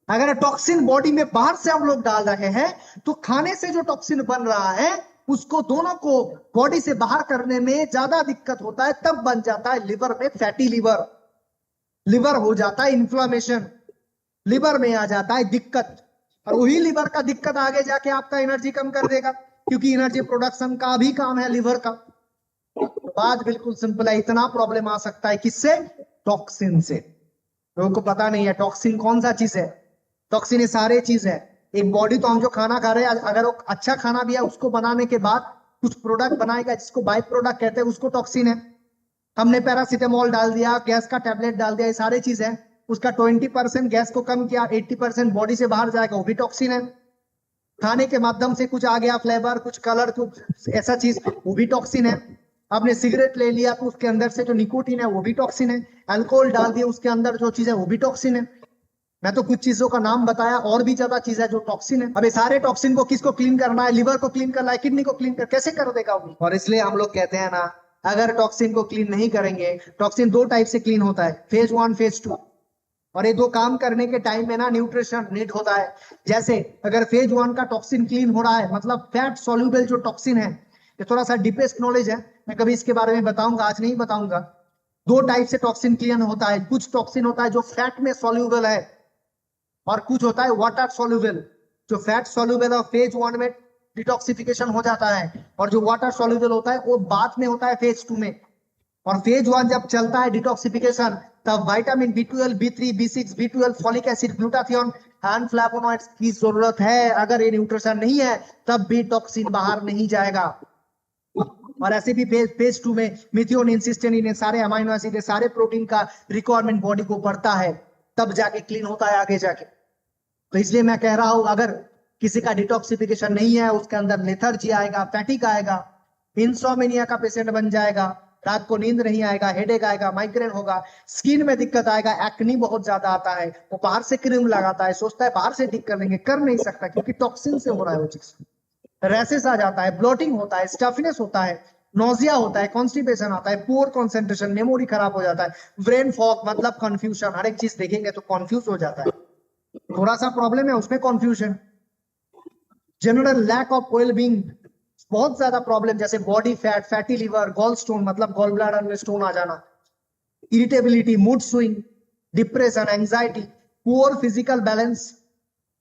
अगर टॉक्सिन बॉडी में बाहर से हम लोग डाल रहे हैं तो खाने से जो टॉक्सिन बन रहा है उसको दोनों को बॉडी से बाहर करने में ज्यादा दिक्कत होता है, तब बन जाता है लिवर में फैटी लिवर हो जाता है इन्फ्लामेशन, लिवर में आ जाता है दिक्कत। और वही लिवर का दिक्कत आगे जाके आपका एनर्जी कम कर देगा, क्योंकि एनर्जी प्रोडक्शन का भी काम है लिवर का। तो बात बिल्कुल सिंपल है, इतना प्रॉब्लम आ सकता है किससे? टॉक्सिन से। लोगों को पता नहीं है टॉक्सिन कौन सा चीज है। टॉक्सिन ये सारे चीज है। एक बॉडी तो हम जो खाना खा रहे हैं, अगर वो अच्छा खाना भी है उसको बनाने के बाद कुछ प्रोडक्ट बनाएगा जिसको बाई प्रोडक्ट कहते हैं, उसको टॉक्सिन है। हमने पैरासीटामोल डाल दिया, गैस का टैबलेट डाल दिया, ये सारे चीज है। उसका 20% गैस को कम किया, 80% बॉडी से बाहर जाएगा, वो भी टॉक्सिन है। खाने के माध्यम से कुछ आ गया, फ्लेवर, कुछ कलर, कुछ ऐसा चीज, वो भी टॉक्सिन है। आपने सिगरेट ले लिया तो उसके अंदर से जो निकोटीन है वो भी टॉक्सिन है। अल्कोहल डाल दिया उसके अंदर जो चीज है वो भी टॉक्सिन है। मैं तो कुछ चीजों का नाम बताया, और भी ज्यादा चीज है जो टॉक्सिन है। अब ये सारे टॉक्सिन को किसको क्लीन करना है? लिवर को क्लीन करना है, किडनी को क्लीन कर, कैसे कर देगा वो? और इसलिए हम लोग कहते हैं ना, अगर टॉक्सिन को क्लीन नहीं करेंगे, टॉक्सिन 2 टाइप से क्लीन होता है, फेज 1, फेज 2। और ये 2 काम करने के टाइम में ना न्यूट्रिशन नीड होता है। जैसे अगर फेज 1 का टॉक्सिन क्लीन हो रहा है, मतलब फैट सॉल्युबल जो टॉक्सिन है, ये थोड़ा सा डीपेस्ट नॉलेज है, मैं कभी इसके बारे में बताऊंगा, आज नहीं बताऊंगा। 2 टाइप से टॉक्सिन क्लीन होता है। कुछ टॉक्सिन होता है जो फैट में सॉल्युबल है और कुछ होता है वाटर सॉल्युबल। जो फैट सॉल्युबल है फेज 1 में डिटॉक्सिफिकेशन हो जाता है, और जो वाटर सॉल्युबल होता है वो बाद में होता है फेज 2 में। और फेज 1 जब चलता है डिटॉक्सिफिकेशन, तब vitamin B12, B3, B6, B12, folic acid, glutathione and flavonoids की जरूरत है। अगर ये न्यूट्रिशन नहीं है तब भी टॉक्सिन बाहर नहीं जाएगा। और ऐसे भी फेज 2 में मिथियोनिन, सिस्टेनिन, सारे अमाइनो एसिड, सारे प्रोटीन का रिक्वायरमेंट बॉडी को पड़ता है, तब जाके क्लीन होता है आगे जाके। तो इसलिए मैं कह रहा हूं, अगर किसी का डिटॉक्सिफिकेशन नहीं है, उसके अंदर लेथर्जी आएगा, फैटिक आएगा, इंसोमेनिया का पेशेंट बन जाएगा, रात को नींद नहीं आएगा, हेडेक आएगा, माइग्रेन होगा, स्किन में दिक्कत आएगा, एक्नी बहुत ज्यादा आता है, वो बाहर से क्रीम लगाता है, सोचता है बाहर से ठीक कर लेंगे, कर नहीं सकता क्योंकि टॉक्सिन से हो रहा है वो चीज। रैसेस आ जाता है, ब्लोटिंग होता है, स्टफनेस होता है, नोजिया होता है, कॉन्स्टिपेशन आता है, पुअर कंसंट्रेशन, मेमोरी खराब हो जाता है, ब्रेन फॉग मतलब कंफ्यूजन, हर एक चीज देखेंगे तो कंफ्यूज हो जाता है। थोड़ा सा प्रॉब्लम है उसमें confusion, general lack of well being, बहुत ज्यादा प्रॉब्लम, जैसे body fat, fatty liver, gallstone मतलब गॉल ब्लैडर में स्टोन आ जाना, irritability, mood swing, depression, anxiety, poor physical balance,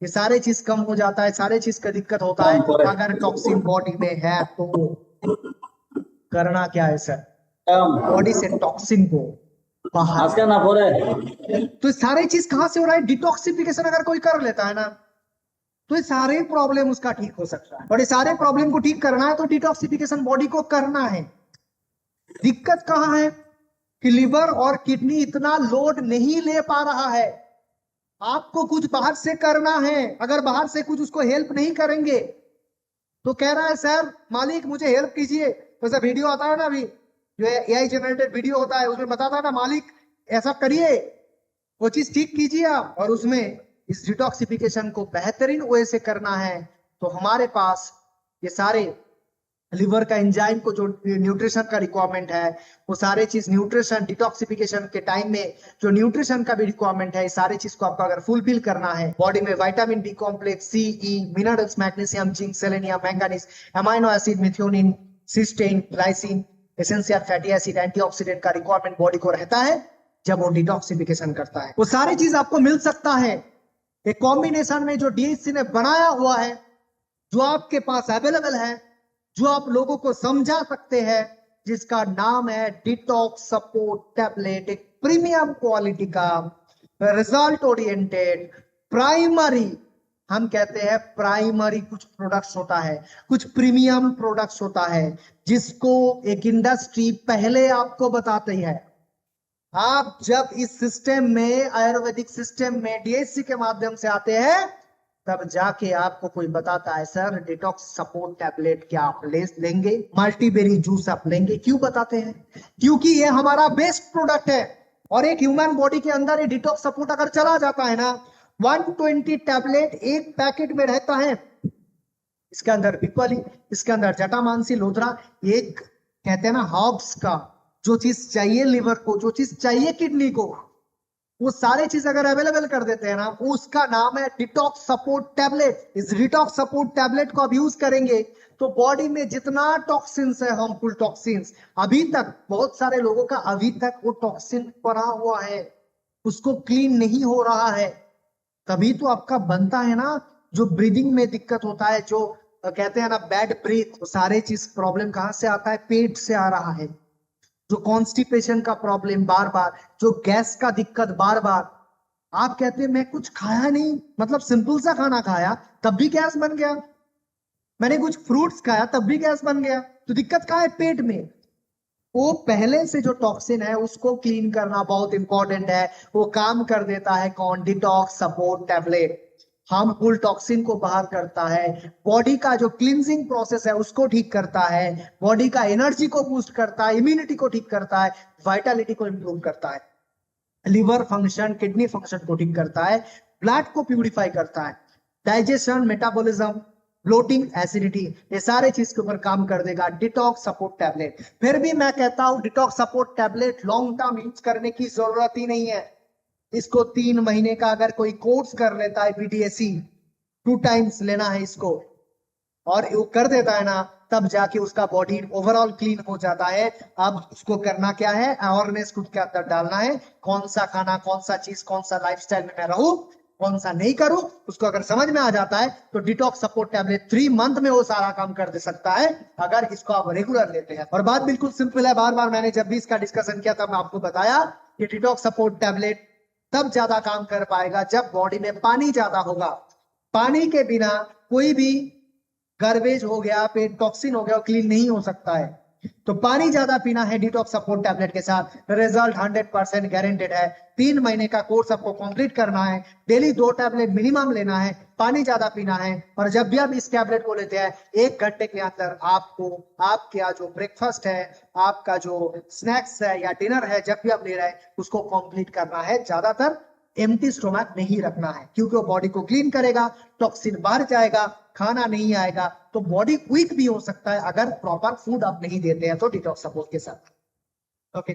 ये सारे चीज कम हो जाता है, सारे चीज का दिक्कत होता है अगर टॉक्सिन बॉडी में है। तो करना क्या है सर? बॉडी से टॉक्सिन को बाहर ना पड़े। तो सारी चीज कहां से हो रहा है? डिटॉक्सिफिकेशन अगर कोई कर लेता है ना, तो ये सारे प्रॉब्लम उसका ठीक हो सकता है। और ये सारे प्रॉब्लम को ठीक करना है तो डिटॉक्सिफिकेशन बॉडी को करना है। दिक्कत कहां है कि लिवर और किडनी इतना लोड नहीं ले पा रहा है। आपको कुछ बाहर से करना है, अगर बाहर से कुछ उसको हेल्प नहीं करेंगे तो कह रहा है सर मालिक मुझे हेल्प कीजिए। तो ऐसा वीडियो आता है ना, अभी जो एआई जनरेटेड वीडियो होता है उसमें बताता है ना, मालिक ऐसा करिए, वो चीज ठीक कीजिए आप। और उसमें इस डिटॉक्सिफिकेशन को बेहतरीन वे से करना है तो हमारे पास ये सारे लिवर का एंजाइम को जो न्यूट्रिशन का रिक्वायरमेंट है, वो सारे चीज न्यूट्रिशन डिटॉक्सिफिकेशन के टाइम में जो न्यूट्रिशन का भी रिक्वायरमेंट है, सारे चीज को आपको अगर फुलफिल करना है, बॉडी में vitamin B complex, C, E, minerals, magnesium, zinc, selenium, manganese, amino acid, methionine, cysteine, glycine, essential fatty acid, antioxidant का रिक्वायरमेंट बॉडी को रहता है जब वो डिटॉक्सिफिकेशन करता है। वो सारी चीज आपको मिल सकता है एक कॉम्बिनेशन में जो डीएचसी ने बनाया हुआ है, जो आपके पास अवेलेबल है, जो आप लोगों को समझा सकते हैं, जिसका नाम है डिटॉक्स सपोर्ट टैबलेट। एक प्रीमियम क्वालिटी का रिजल्ट ओरिएंटेड प्राइमरी, हम कहते हैं प्राइमरी कुछ प्रोडक्ट्स होता है, कुछ प्रीमियम प्रोडक्ट्स होता है, जिसको एक इंडस्ट्री पहले आपको बताती है। आप जब इस सिस्टम में, आयुर्वेदिक सिस्टम में डीएचसी के माध्यम से आते हैं, तब जाके आपको कोई बताता है सर डिटॉक्स सपोर्ट टैबलेट क्या आप लेंगे, मल्टीबेरी जूस आप लेंगे। क्यों बताते हैं? क्योंकि ये हमारा बेस्ट प्रोडक्ट है। और एक ह्यूमन बॉडी के अंदर ये डिटॉक्स सपोर्ट अगर चला जाता है ना, 120 टैबलेट एक पैकेट में रहता है। इसके अंदर पिपली, इसके अंदर जटामांसी, लोथरा, एक कहते हैं ना हर्ब्स का, जो चीज चाहिए लिवर को, जो चीज चाहिए किडनी को, वो सारे चीज अगर अवेलेबल कर देते हैं ना, उसका नाम है डिटॉक्स सपोर्ट टैबलेट। इस डिटॉक्स सपोर्ट टैबलेट को आप यूज करेंगे तो बॉडी में जितना टॉक्सिन्स है, हार्मफुल टॉक्सिन्स, अभी तक बहुत सारे लोगों का अभी तक वो टॉक्सिन पड़ा हुआ है, उसको क्लीन नहीं हो रहा है। तभी तो आपका बनता है ना, जो ब्रीदिंग में दिक्कत होता है, जो कहते हैं ना बैड ब्रीथ, तो सारे चीज प्रॉब्लम कहां से आता है? पेट से आ रहा है। जो कॉन्स्टिपेशन का प्रॉब्लम बार बार, जो गैस का दिक्कत बार बार, आप कहते हैं मैं कुछ खाया नहीं, मतलब सिंपल सा खाना खाया तब भी गैस बन गया, मैंने कुछ फ्रूट्स खाया तब भी गैस बन गया, तो दिक्कत कहाँ है? पेट में। वो पहले से जो टॉक्सिन है उसको क्लीन करना बहुत इंपॉर्टेंट है। वो काम कर देता है कौन? Detox support tablet. Harmful toxin को बाहर करता है, बॉडी का जो क्लींजिंग प्रोसेस है उसको ठीक करता है, बॉडी का एनर्जी को बूस्ट करता है, इम्यूनिटी को ठीक करता है, वाइटलिटी को इंप्रूव करता है, लिवर फंक्शन, किडनी फंक्शन को ठीक करता है, ब्लड को प्यूरिफाई करता है, डाइजेशन, मेटाबॉलिज्म, ब्लोटिंग, एसिडिटी, ये सारे चीज के ऊपर काम कर देगा डिटॉक्स सपोर्ट टैबलेट। फिर भी मैं कहता हूं detox support tablet long term use करने की जरूरत ही नहीं है। इसको 3 महीने का अगर कोई कोर्स कर लेता है, बीडीएससी 2 टाइम्स लेना है इसको, और वो कर देता है ना, तब जाके उसका बॉडी ओवरऑल क्लीन हो जाता है। अब उसको करना क्या है? अवेयरनेस खुद के अंदर डालना है, कौन सा खाना, कौन सा चीज, कौन सा लाइफस्टाइल में मैं रहूं, कौन सा नहीं करूं। उसको अगर समझ में आ जाता है तो डिटॉक्स सपोर्ट टैबलेट 3 मंथ में वो सारा काम कर दे सकता है, अगर इसको आप रेगुलर लेते हैं। और बात बिल्कुल सिंपल है, बार बार मैंने जब भी इसका डिस्कशन किया तब मैं आपको बताया कि डिटॉक्स सपोर्ट टैबलेट तब ज्यादा काम कर पाएगा जब बॉडी में पानी ज्यादा होगा। पानी के बिना कोई भी गार्बेज हो गया, पेट टॉक्सिन हो गया, क्लीन नहीं हो सकता है। तो पानी ज्यादा पीना है डिटॉक्स सपोर्ट टैबलेट के साथ, रिजल्ट 100% गारंटेड है। 3 महीने का कोर्स आपको कंप्लीट करना है, डेली 2 टैबलेट मिनिमम लेना है, पानी ज्यादा पीना है, और जब भी आप इस टैबलेट को लेते हैं 1 घंटे के अंदर आपको आपका जो ब्रेकफास्ट है, आपका जो स्नैक्स है या डिनर है, जब भी आप ले रहे हैं उसको कंप्लीट करना है। ज्यादातर एम्प्टी स्टोमक नहीं रखना है, क्योंकि वो बॉडी को क्लीन करेगा, टॉक्सिन बाहर जाएगा, खाना नहीं आएगा, तो बॉडी वीक भी हो सकता है अगर प्रॉपर फूड आप नहीं देते हैं तो डिटॉक्स सपोर्ट के साथ। ओके,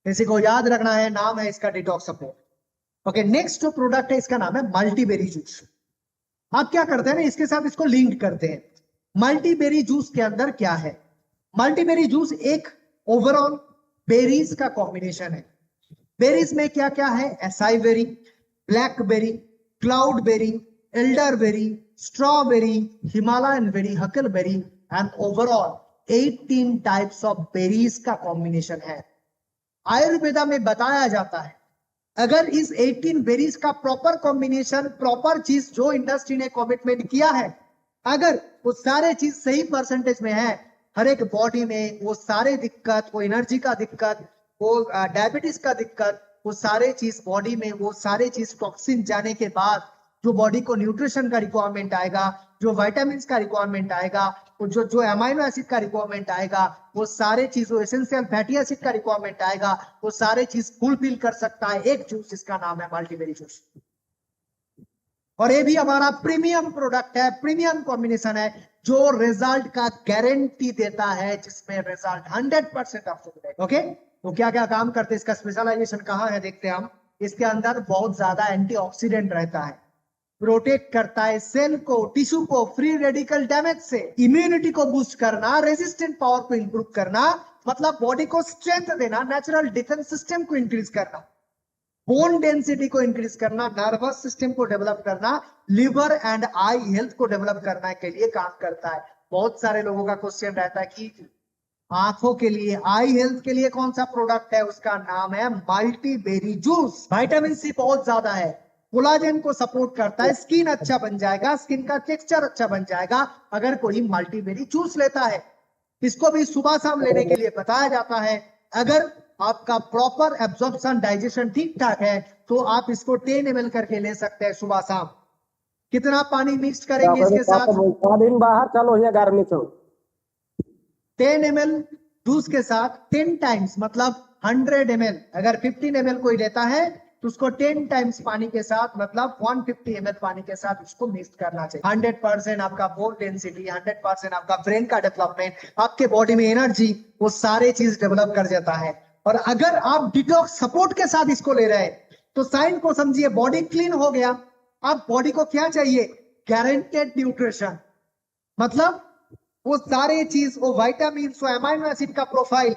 इसी को याद रखना है, नाम है इसका डिटॉक्स सपोर्ट। ओके, नेक्स्ट जो प्रोडक्ट है इसका नाम है मल्टीबेरी जूस। आप क्या करते हैं ना, इसके साथ इसको लिंक करते हैं। मल्टीबेरी जूस के अंदर क्या है? मल्टीबेरी जूस एक ओवरऑल बेरीज का कॉम्बिनेशन है। बेरीज में क्या क्या है? Acai berry, blackberry, cloudberry, elderberry, strawberry, Himalayan berry, huckleberry, and overall 18 types of berries का कॉम्बिनेशन है। आयुर्वेदा में बताया जाता है अगर इस 18 बेरीज का प्रॉपर कॉम्बिनेशन, प्रॉपर चीज जो इंडस्ट्री ने कमिटमेंट किया है, अगर वो सारे चीज सही परसेंटेज में है, हर एक बॉडी में वो सारे दिक्कत, वो एनर्जी का दिक्कत, वो डायबिटीज का दिक्कत, वो सारे चीज बॉडी में, वो सारे चीज टॉक्सिन जाने के बाद जो बॉडी को न्यूट्रिशन का रिक्वायरमेंट आएगा, जो विटामिन का रिक्वायरमेंट आएगा, जो जो अमाइनो एसिड का रिक्वायरमेंट आएगा, वो सारे चीज, वो एसेंशियल फैटी एसिड का रिक्वायरमेंट आएगा, वो सारे चीज फुलफिल कर सकता है एक जूस, जिसका नाम है मल्टीबेरी जूस। और ये भी हमारा प्रीमियम प्रोडक्ट है, प्रीमियम कॉम्बिनेशन है, जो रिजल्ट का गारंटी देता है, जिसमें रिजल्ट 100% आपको मिलेगा। ओके, तो क्या क्या काम करते हैं, इसका स्पेशलाइजेशन कहाँ है देखते हैं हम। इसके अंदर बहुत ज्यादा एंटीऑक्सीडेंट रहता है, प्रोटेक्ट करता है सेल को, टिश्यू को फ्री रेडिकल डैमेज से, इम्यूनिटी को बूस्ट करना, रेजिस्टेंट पावर को इंप्रूव करना, मतलब बॉडी को स्ट्रेंथ देना, नेचुरल डिफेंस सिस्टम को इंक्रीज करना, बोन डेंसिटी को इंक्रीज करना, नर्वस सिस्टम को डेवलप करना, लिवर एंड आई हेल्थ को डेवलप करने के लिए काम करता है। बहुत सारे लोगों का क्वेश्चन रहता है कि आंखों के लिए, आई हेल्थ के लिए कौन सा प्रोडक्ट है, उसका नाम है मल्टीबेरी जूस। विटामिन सी बहुत ज्यादा है, कोलाजन को सपोर्ट करता है, स्किन अच्छा बन जाएगा, स्किन का टेक्सचर अच्छा बन जाएगा अगर कोई मल्टीबेरी जूस लेता है। इसको भी सुबह शाम लेने के लिए बताया जाता है। अगर आपका प्रॉपर एब्जॉर्प्शन डाइजेशन ठीक ठाक है तो आप इसको 10 ml करके ले सकते हैं सुबह शाम। कितना पानी मिक्स करेंगे इसके साथ, दिन बाहर चलो ये गर्मी चो 10 ml जूस के साथ 10 टाइम्स, मतलब 100 ml। अगर 15 ml कोई लेता है तो उसको 10 टाइम्स पानी के साथ, मतलब 150 ml पानी के साथ उसको मिक्स करना चाहिए। 100% आपका बोन डेंसिटी, 100% आपका ब्रेन का डेवलपमेंट, आपके बॉडी में एनर्जी, वो सारे चीज डेवलप कर जाता है। और अगर आप डिटॉक्स सपोर्ट के साथ इसको ले रहे हैं तो साइन को समझिए, बॉडी क्लीन हो गया। अब बॉडी को क्या चाहिए, गारंटेड न्यूट्रिशन, मतलब वो सारे चीज, वो विटामिन, वो अमाइनो एसिड का प्रोफाइल,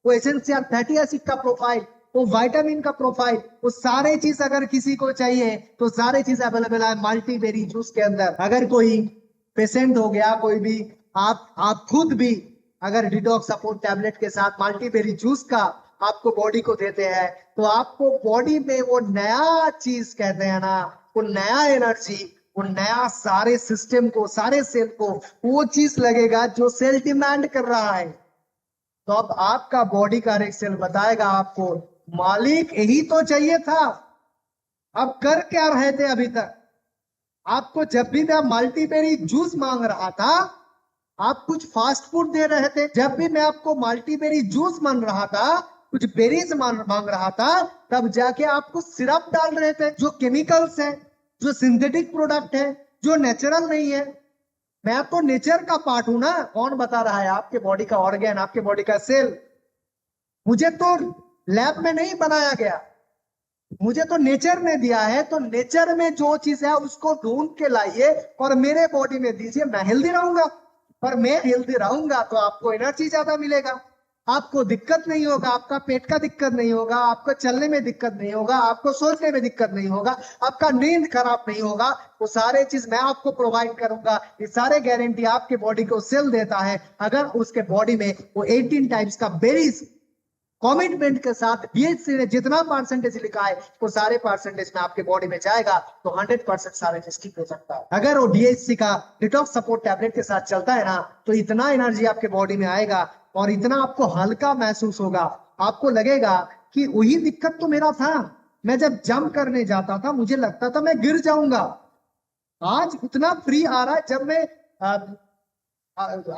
वो एसेंशियल फैटी एसिड का प्रोफाइल, वो विटामिन का प्रोफाइल, वो सारे चीज अगर किसी को चाहिए तो सारे चीज अवेलेबल है मल्टीबेरी जूस के अंदर। अगर कोई पेशेंट हो गया, कोई भी, आप खुद भी अगर डिटॉक्स सपोर्ट टैबलेट के साथ मल्टीबेरी जूस का आपको बॉडी को देते हैं तो आपको बॉडी में वो नया चीज कहते हैं ना, वो नया एनर्जी, वो नया सारे सिस्टम को, सारे सेल को वो चीज लगेगा जो सेल डिमांड कर रहा है। तो अब आपका बॉडी का एक सेल बताएगा आपको, मालिक यही तो चाहिए था, अब कर क्या रहे थे अभी तक। आपको जब भी मैं मल्टीबेरी जूस मांग रहा था आप कुछ फास्ट फूड दे रहे थे, जब भी मैं आपको मल्टीबेरी जूस मांग रहा था, कुछ बेरीज मांग रहा था, तब जाके आपको सिरप डाल रहे थे जो केमिकल्स है, जो सिंथेटिक प्रोडक्ट है, जो नेचुरल नहीं है। मैं तो नेचर का पार्ट हूं ना, कौन बता रहा है आपके बॉडी का ऑर्गन, आपके बॉडी का सेल। मुझे तो लैब में नहीं बनाया गया, मुझे तो नेचर ने दिया है। तो नेचर में जो चीज है उसको ढूंढ के लाइए और मेरे बॉडी में दीजिए, मैं हेल्दी रहूंगा। और मैं हेल्दी रहूंगा तो आपको एनर्जी ज्यादा मिलेगा, आपको दिक्कत नहीं होगा, आपका पेट का दिक्कत नहीं होगा, आपको चलने में दिक्कत नहीं होगा, आपको सोचने में दिक्कत नहीं होगा, आपका नींद खराब नहीं होगा। वो सारे चीज मैं आपको प्रोवाइड करूंगा। ये सारे गारंटी आपके बॉडी को सेल देता है अगर उसके बॉडी में वो 18 टाइप्स का बेरीज कमिटमेंट के साथ डीएचसी ने जितना परसेंटेज लिखा है वो सारे परसेंटेज में आपके बॉडी में जाएगा तो 100% सारे चीज ठीक हो सकता है। अगर वो डीएचसी का डिटॉक्स सपोर्ट टैबलेट के साथ चलता है ना तो इतना एनर्जी आपके बॉडी में आएगा और इतना आपको हल्का महसूस होगा। आपको लगेगा कि वही दिक्कत तो मेरा था, मैं जब जंप करने जाता था मुझे लगता था मैं गिर जाऊंगा, आज उतना फ्री आ रहा है। जब मैं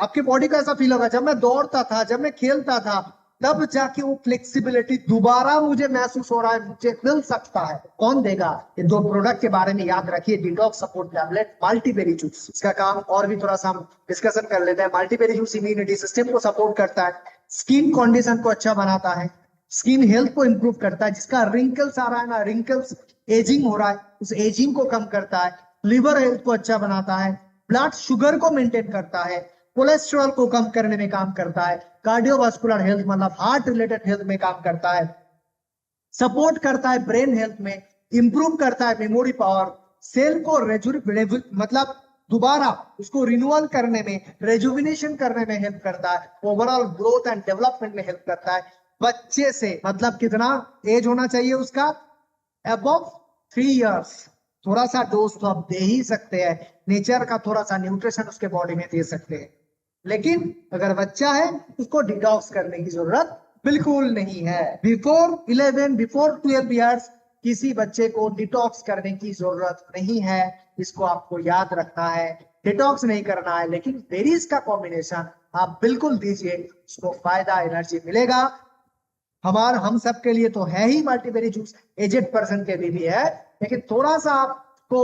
आपके बॉडी का ऐसा फील होगा जब मैं दौड़ता था, जब मैं खेलता था, तब जाके वो फ्लेक्सिबिलिटी दोबारा मुझे महसूस हो रहा है, मुझे मिल सकता है। कौन देगा? ये दो प्रोडक्ट के बारे में याद रखिए, डिटॉक्स सपोर्ट टैबलेट, मल्टीबेरी जूस। इसका काम और भी थोड़ा सा हम डिस्कशन कर लेते हैं। मल्टीबेरी जूस इम्यूनिटी सिस्टम को सपोर्ट करता है, स्किन कंडीशन को अच्छा बनाता है, स्किन हेल्थ को इंप्रूव करता है। जिसका रिंकल्स आ रहा है ना, रिंकल्स, एजिंग हो रहा है, उस एजिंग को कम करता है, लिवर हेल्थ को अच्छा बनाता है, ब्लड शुगर को मेंटेन करता है, कोलेस्ट्रॉल को कम करने में काम करता है, कार्डियोवास्कुलर हेल्थ मतलब हार्ट रिलेटेड हेल्थ में काम करता है, सपोर्ट करता है ब्रेन हेल्थ में, इंप्रूव करता है मेमोरी पावर, सेल को मतलब दोबारा उसको रिन्यूअल करने में, रेजुविनेशन करने में हेल्प करता है, ओवरऑल ग्रोथ एंड डेवलपमेंट में हेल्प करता है। बच्चे से मतलब कितना एज होना चाहिए उसका, अबव 3 इयर्स। थोड़ा सा डोज तो आप दे ही सकते हैं, नेचर का थोड़ा सा न्यूट्रिशन उसके बॉडी में दे सकते हैं। लेकिन अगर बच्चा है उसको डिटॉक्स करने की जरूरत बिल्कुल नहीं है। बिफोर 11, बिफोर 12 इयर्स किसी बच्चे को डिटॉक्स करने की जरूरत नहीं है, इसको आपको याद रखना है। डिटॉक्स नहीं करना है, लेकिन बेरीज का कॉम्बिनेशन आप बिल्कुल दीजिए, उसको फायदा, एनर्जी मिलेगा। हम सब के लिए तो है ही मल्टीबेरी जूस, एजेड पर्सन के लिए भी है, लेकिन थोड़ा सा आप तो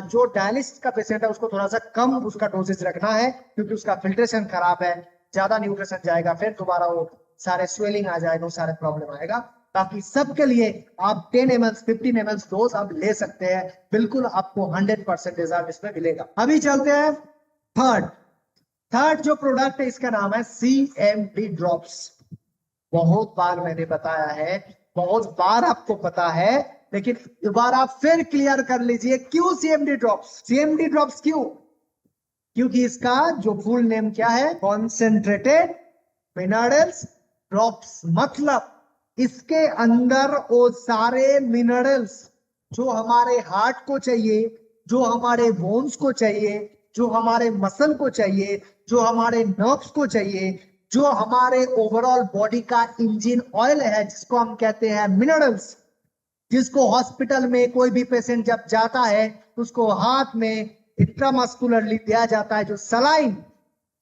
जो डायलिसिस का पेशेंट है उसको थोड़ा सा कम उसका डोजेज रखना है, क्योंकि उसका फिल्ट्रेशन खराब है, ज्यादा न्यूट्रिशन जाएगा, फिर दोबारा वो सारे स्वेलिंग आ जाएगा, वो सारे प्रॉब्लम आएगा। बाकी सबके लिए आप 10 ml 15 ml डोज आप ले सकते हैं, बिल्कुल आपको 100% रिजल्ट इसमें मिलेगा। अभी चलते हैं थर्ड जो प्रोडक्ट है इसका नाम है CMD ड्रॉप्स। बहुत बार मैंने बताया है, बहुत बार आपको पता है, लेकिन दोबारा फिर क्लियर कर लीजिए क्यों CMD ड्रॉप्स। CMD ड्रॉप्स क्यों? क्योंकि इसका जो फुल नेम क्या है, कॉन्सेंट्रेटेड मिनरल्स ड्रॉप्स। मतलब इसके अंदर वो सारे मिनरल्स जो हमारे हार्ट को चाहिए, जो हमारे बोन्स को चाहिए, जो हमारे मसल को चाहिए, जो हमारे नर्व्स को चाहिए, जो हमारे ओवरऑल बॉडी का इंजन ऑयल है जिसको हम कहते हैं मिनरल्स, जिसको हॉस्पिटल में कोई भी पेशेंट जब जाता है उसको हाथ में इंट्रामस्कुलरली दिया जाता है जो सलाइन,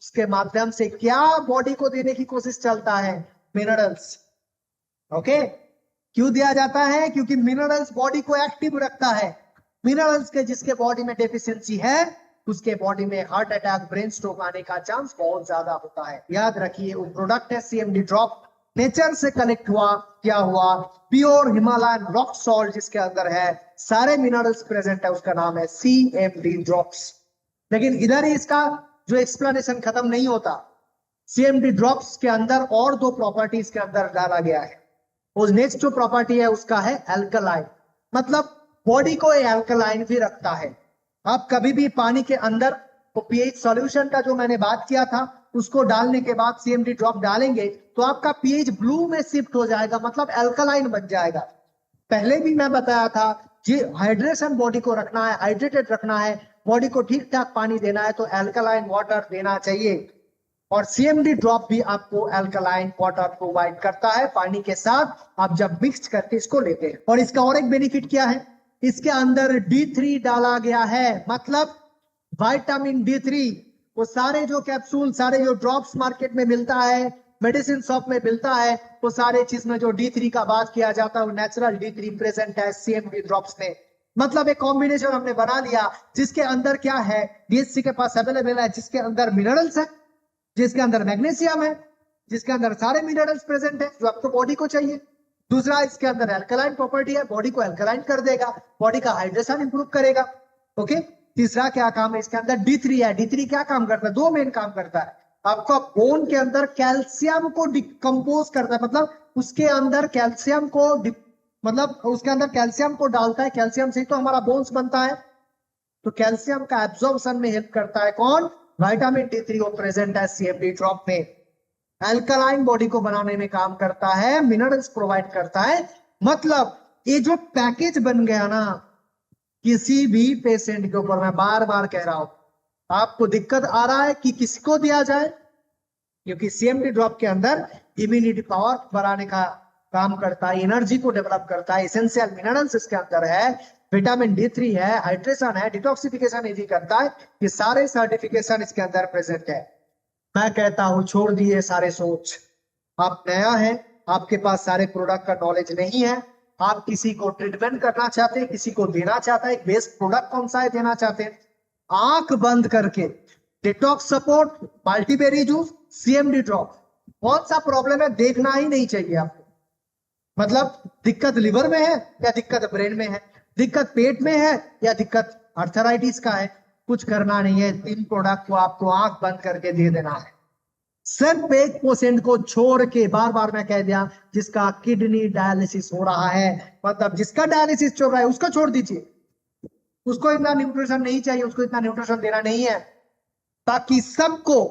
उसके माध्यम से क्या बॉडी को देने की कोशिश चलता है, मिनरल्स। ओके, क्यों दिया जाता है? क्योंकि मिनरल्स बॉडी को एक्टिव रखता है। मिनरल्स के जिसके बॉडी में डेफिशिएंसी है उसके बॉडी में हार्ट अटैक, ब्रेन स्ट्रोक आने का चांस बहुत ज्यादा होता है। याद रखिए, वो प्रोडक्ट है CMD ड्रॉप, नेचर से कलेक्ट हुआ, क्या हुआ, प्योर हिमालयन रॉक सॉल्ट जिसके अंदर है सारे मिनरल्स प्रेजेंट है, उसका नाम है CMD ड्रॉप्स। लेकिन इधर ही इसका जो एक्सप्लेनेशन खत्म नहीं होता। CMD ड्रॉप्स के अंदर और दो प्रॉपर्टीज के अंदर डाला गया है। उस नेक्स्ट जो प्रॉपर्टी है उसका है एल्कलाइन, मतलब बॉडी को एल्कलाइन भी रखता है। आप कभी भी पानी के अंदर तो pH सॉल्यूशन का जो मैंने बात किया था उसको डालने के बाद CMD ड्रॉप डालेंगे तो आपका pH ब्लू में शिफ्ट हो जाएगा, मतलब एल्कलाइन बन जाएगा। पहले भी मैं बताया था जी, हाइड्रेशन बॉडी को रखना है, हाइड्रेटेड रखना है, बॉडी को ठीक ठाक पानी देना है तो एल्कलाइन वाटर देना चाहिए। और CMD ड्रॉप भी आपको एल्कलाइन वाटर प्रोवाइड करता है पानी के साथ, आप जब मिक्स करके इसको लेते हैं। और इसका और एक बेनिफिट क्या है, इसके अंदर D3 डाला गया है, मतलब विटामिन D3। वो सारे जो कैप्सूल, सारे जो ड्रॉप्स मार्केट में मिलता है, मेडिसिन शॉप में मिलता है, वो सारे चीज में जो D3 का बात किया जाता है वो नेचुरल D3 प्रेजेंट है CMD ड्रॉप्स में। मतलब एक कॉम्बिनेशन हमने बना लिया जिसके अंदर क्या है, DHC के पास अवेलेबल है, जिसके अंदर मिनरल्स है, जिसके अंदर मैग्नीशियम है, जिसके अंदर सारे मिनरल्स प्रेजेंट है जो आपको बॉडी को चाहिए। दूसरा, इसके अंदर एल्कलाइन प्रॉपर्टी है, बॉडी को एल्कलाइन कर देगा, बॉडी का हाइड्रेशन इंप्रूव करेगा। ओके, तीसरा क्या काम है, इसके अंदर D3 है। D3 क्या काम करता है? दो मेन काम करता है। आपका बोन के अंदर कैल्शियम को डिकम्पोज करता है, मतलब उसके अंदर कैल्शियम को डालता है। कैल्शियम से तो हमारा बोन्स बनता है, तो कैल्शियम का एब्जॉर्प्शन में हेल्प करता है कौन? विटामिन D3 वो प्रेजेंट है CMD ड्रॉप में। एल्कलाइन बॉडी को बनाने में काम करता है, मिनरल्स प्रोवाइड करता है। मतलब ये जो पैकेज बन गया ना, किसी भी पेशेंट के ऊपर, मैं बार बार कह रहा हूं, आपको दिक्कत आ रहा है कि किसको दिया जाए, क्योंकि CMD ड्रॉप के अंदर इम्यूनिटी पावर बढ़ाने का काम करता है, एनर्जी को डेवलप करता है, एसेंशियल मिनरल्स इसके अंदर है, विटामिन D3 है, हाइड्रेशन है, डिटॉक्सिफिकेशन इजी करता है। ये सारे सर्टिफिकेशन इसके अंदर प्रेजेंट है। मैं कहता हूं छोड़ दिए सारे सोच, आप नया है, आपके पास सारे प्रोडक्ट का नॉलेज नहीं है, आप किसी को ट्रीटमेंट करना चाहते हैं, किसी को देना चाहता है, बेस्ट प्रोडक्ट कौन सा है देना चाहते हैं, आंख बंद करके detox support, multiberry juice, CMD drop, कौन सा प्रॉब्लम है देखना ही नहीं चाहिए आपको। मतलब दिक्कत लिवर में है या दिक्कत ब्रेन में है, दिक्कत पेट में है या दिक्कत आर्थराइटिस का है, कुछ करना नहीं है। 3 प्रोडक्ट को आपको आंख बंद करके दे देना है। सिर्फ एक पेशेंट को छोड़ के, बार बार मैं कह दिया, जिसका किडनी डायलिसिस हो रहा है, मतलब जिसका डायलिसिस चल रहा है उसको छोड़ दीजिए, उसको इतना न्यूट्रिशन नहीं चाहिए, उसको इतना न्यूट्रिशन देना नहीं है। ताकि सबको,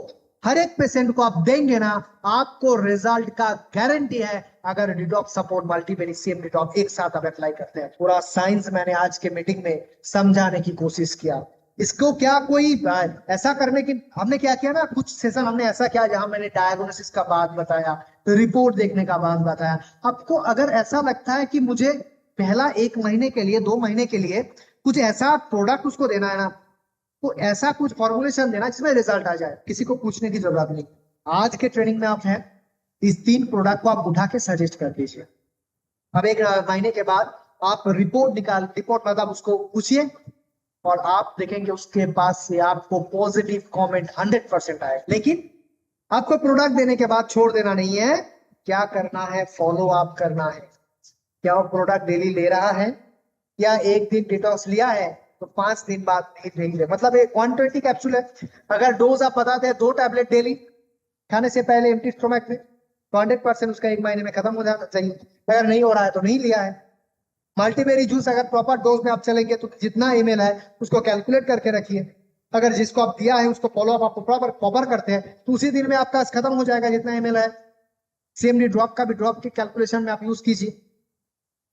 हर एक पेशेंट को आप देंगे ना, आपको रिजल्ट का गारंटी है। अगर डिटॉक्स सपोर्ट, मल्टीबेरी, CMD ड्रॉप एक साथ आप अप्लाई करते हैं, पूरा साइंस मैंने आज के मीटिंग में समझाने की कोशिश किया। इसको क्या कोई ऐसा करने की, हमने क्या किया ना, कुछ सेशन हमने ऐसा किया जहां मैंने डायग्नोसिस का बात बताया, रिपोर्ट देखने का बात बताया। आपको अगर ऐसा लगता है कि मुझे पहला 1 महीने के लिए, 2 महीने के लिए कुछ ऐसा प्रोडक्ट उसको देना है ना, तो ऐसा कुछ फॉर्मुलेशन देना जिसमें रिजल्ट आ जाए, किसी को पूछने की जरूरत नहीं। आज के ट्रेनिंग में आप हैं, इस 3 प्रोडक्ट को आप उठा के सजेस्ट कर दीजिए। अब 1 महीने के बाद आप रिपोर्ट मतलब उसको पूछिए और आप देखेंगे उसके पास से आपको पॉजिटिव कमेंट 100% आएगा। लेकिन आपको प्रोडक्ट देने के बाद छोड़ देना नहीं है, क्या करना है, फॉलो अप करना है। क्या वो प्रोडक्ट डेली ले रहा है, या एक दिन डिटॉक्स लिया है तो 5 दिन बाद नहीं ले। मतलब एक 120 कैप्सूल है, अगर डोज आप बताते हैं 2 टैबलेट डेली खाने से पहले एम्प्टी स्टोमक में, तो 100% उसका 1 महीने में खत्म हो जाना चाहिए। अगर नहीं हो रहा है तो नहीं लिया है। मल्टीबेरी जूस अगर प्रॉपर डोज में आप चलेंगे तो जितना ml है उसको कैलकुलेट करके रखिए। अगर जिसको आप दिया है उसको फॉलो अप आपको प्रॉपर कवर करते हैं तो उसी दिन में आपका खत्म हो जाएगा जितना ml है। CMD ड्रॉप का भी ड्रॉप के कैलकुलेशन में आप यूज कीजिए।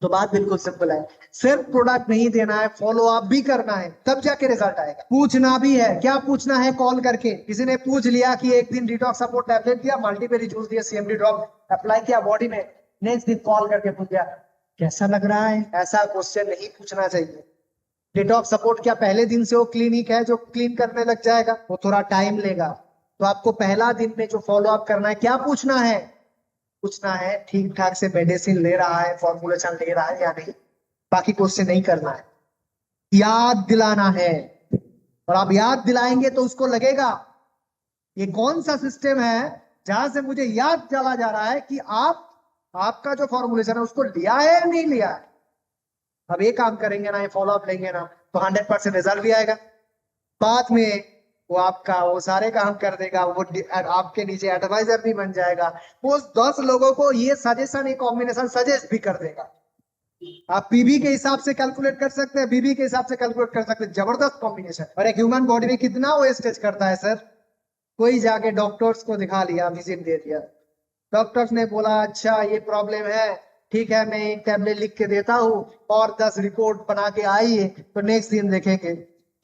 तो बात बिल्कुल सिंपल है, सिर्फ प्रोडक्ट नहीं देना है, फॉलो अप भी करना है, तब जाके रिजल्ट आएगा। पूछना भी है, क्या पूछना है, कॉल करके। किसी ने पूछ लिया कि एक दिन डिटॉक्स सपोर्ट टैबलेट दिया, मल्टीबेरी जूस दिया, CMD ड्रॉप अप्लाई किया बॉडी में, नेक्स्ट दिन कॉल करके पूछ लिया कैसा लग रहा है। ऐसा क्वेश्चन नहीं पूछना चाहिए। डिटॉक्स सपोर्ट क्या पहले दिन से वो क्लिनिक है जो क्लीन करने लग जाएगा? वो थोड़ा टाइम लेगा। तो आपको पहला दिन में जो फॉलो अप करना है, क्या पूछना है, पूछना है ठीक ठाक से मेडिसिन ले रहा है, फॉर्मुलेशन ले रहा है या नहीं। बाकी क्वेश्चन नहीं करना है, याद दिलाना है। और आप याद दिलाएंगे तो उसको लगेगा ये कौन सा सिस्टम है जहां से मुझे याद चला जा रहा है कि आपका जो फॉर्मुलेशन है उसको लिया है या नहीं लिया है। अब ये काम करेंगे ना, ये फॉलो अप लेंगे ना, तो 100% रिजल्ट भी आएगा। बाद में वो आपका वो सारे काम कर देगा, वो आपके नीचे एडवाइजर भी बन जाएगा। वो 10 लोगों को ये सजेशन, ये कॉम्बिनेशन सजेस्ट भी कर देगा। आप पीबी के हिसाब से कैलकुलेट कर सकते हैं, बीबी के हिसाब से कैलकुलेट कर सकते हैं। जबरदस्त कॉम्बिनेशन। और एक ह्यूमन बॉडी में कितना वेस्टेज करता है सर। कोई जाके डॉक्टर्स को दिखा लिया, विजिट दे दिया, डॉक्टर्स ने बोला अच्छा ये प्रॉब्लम है, ठीक है मैं एक टैबलेट लिख के देता हूँ और 10 रिपोर्ट बना के आइए। तो नेक्स्ट दिन देखेंगे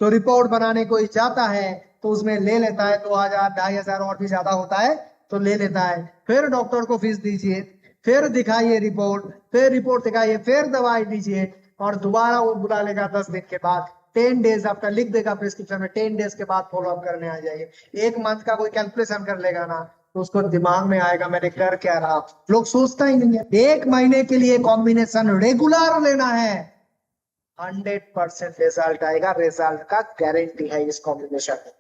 तो रिपोर्ट बनाने कोई जाता है तो उसमें ले लेता है 2000 2500 और भी ज्यादा होता है तो ले लेता है। फिर डॉक्टर को फीस दीजिए, फिर दिखाइए रिपोर्ट, फिर रिपोर्ट दिखाइए, फिर दवाई दीजिए, और दोबारा वो बुला लेगा 10 दिन के बाद। 10 डेज आपका लिख देगा प्रिस्क्रिप्शन में, 10 डेज के बाद फॉलो अप करने आ जाइए। 1 मंथ का कोई कैलकुलेशन कर लेगा ना तो उसको दिमाग में आएगा मैंने कर क्या रहा। लोग सोचता ही नहीं है। 1 महीने के लिए कॉम्बिनेशन रेगुलर लेना है, 100% रिजल्ट आएगा। रिजल्ट का गारंटी है इस कॉम्बिनेशन में।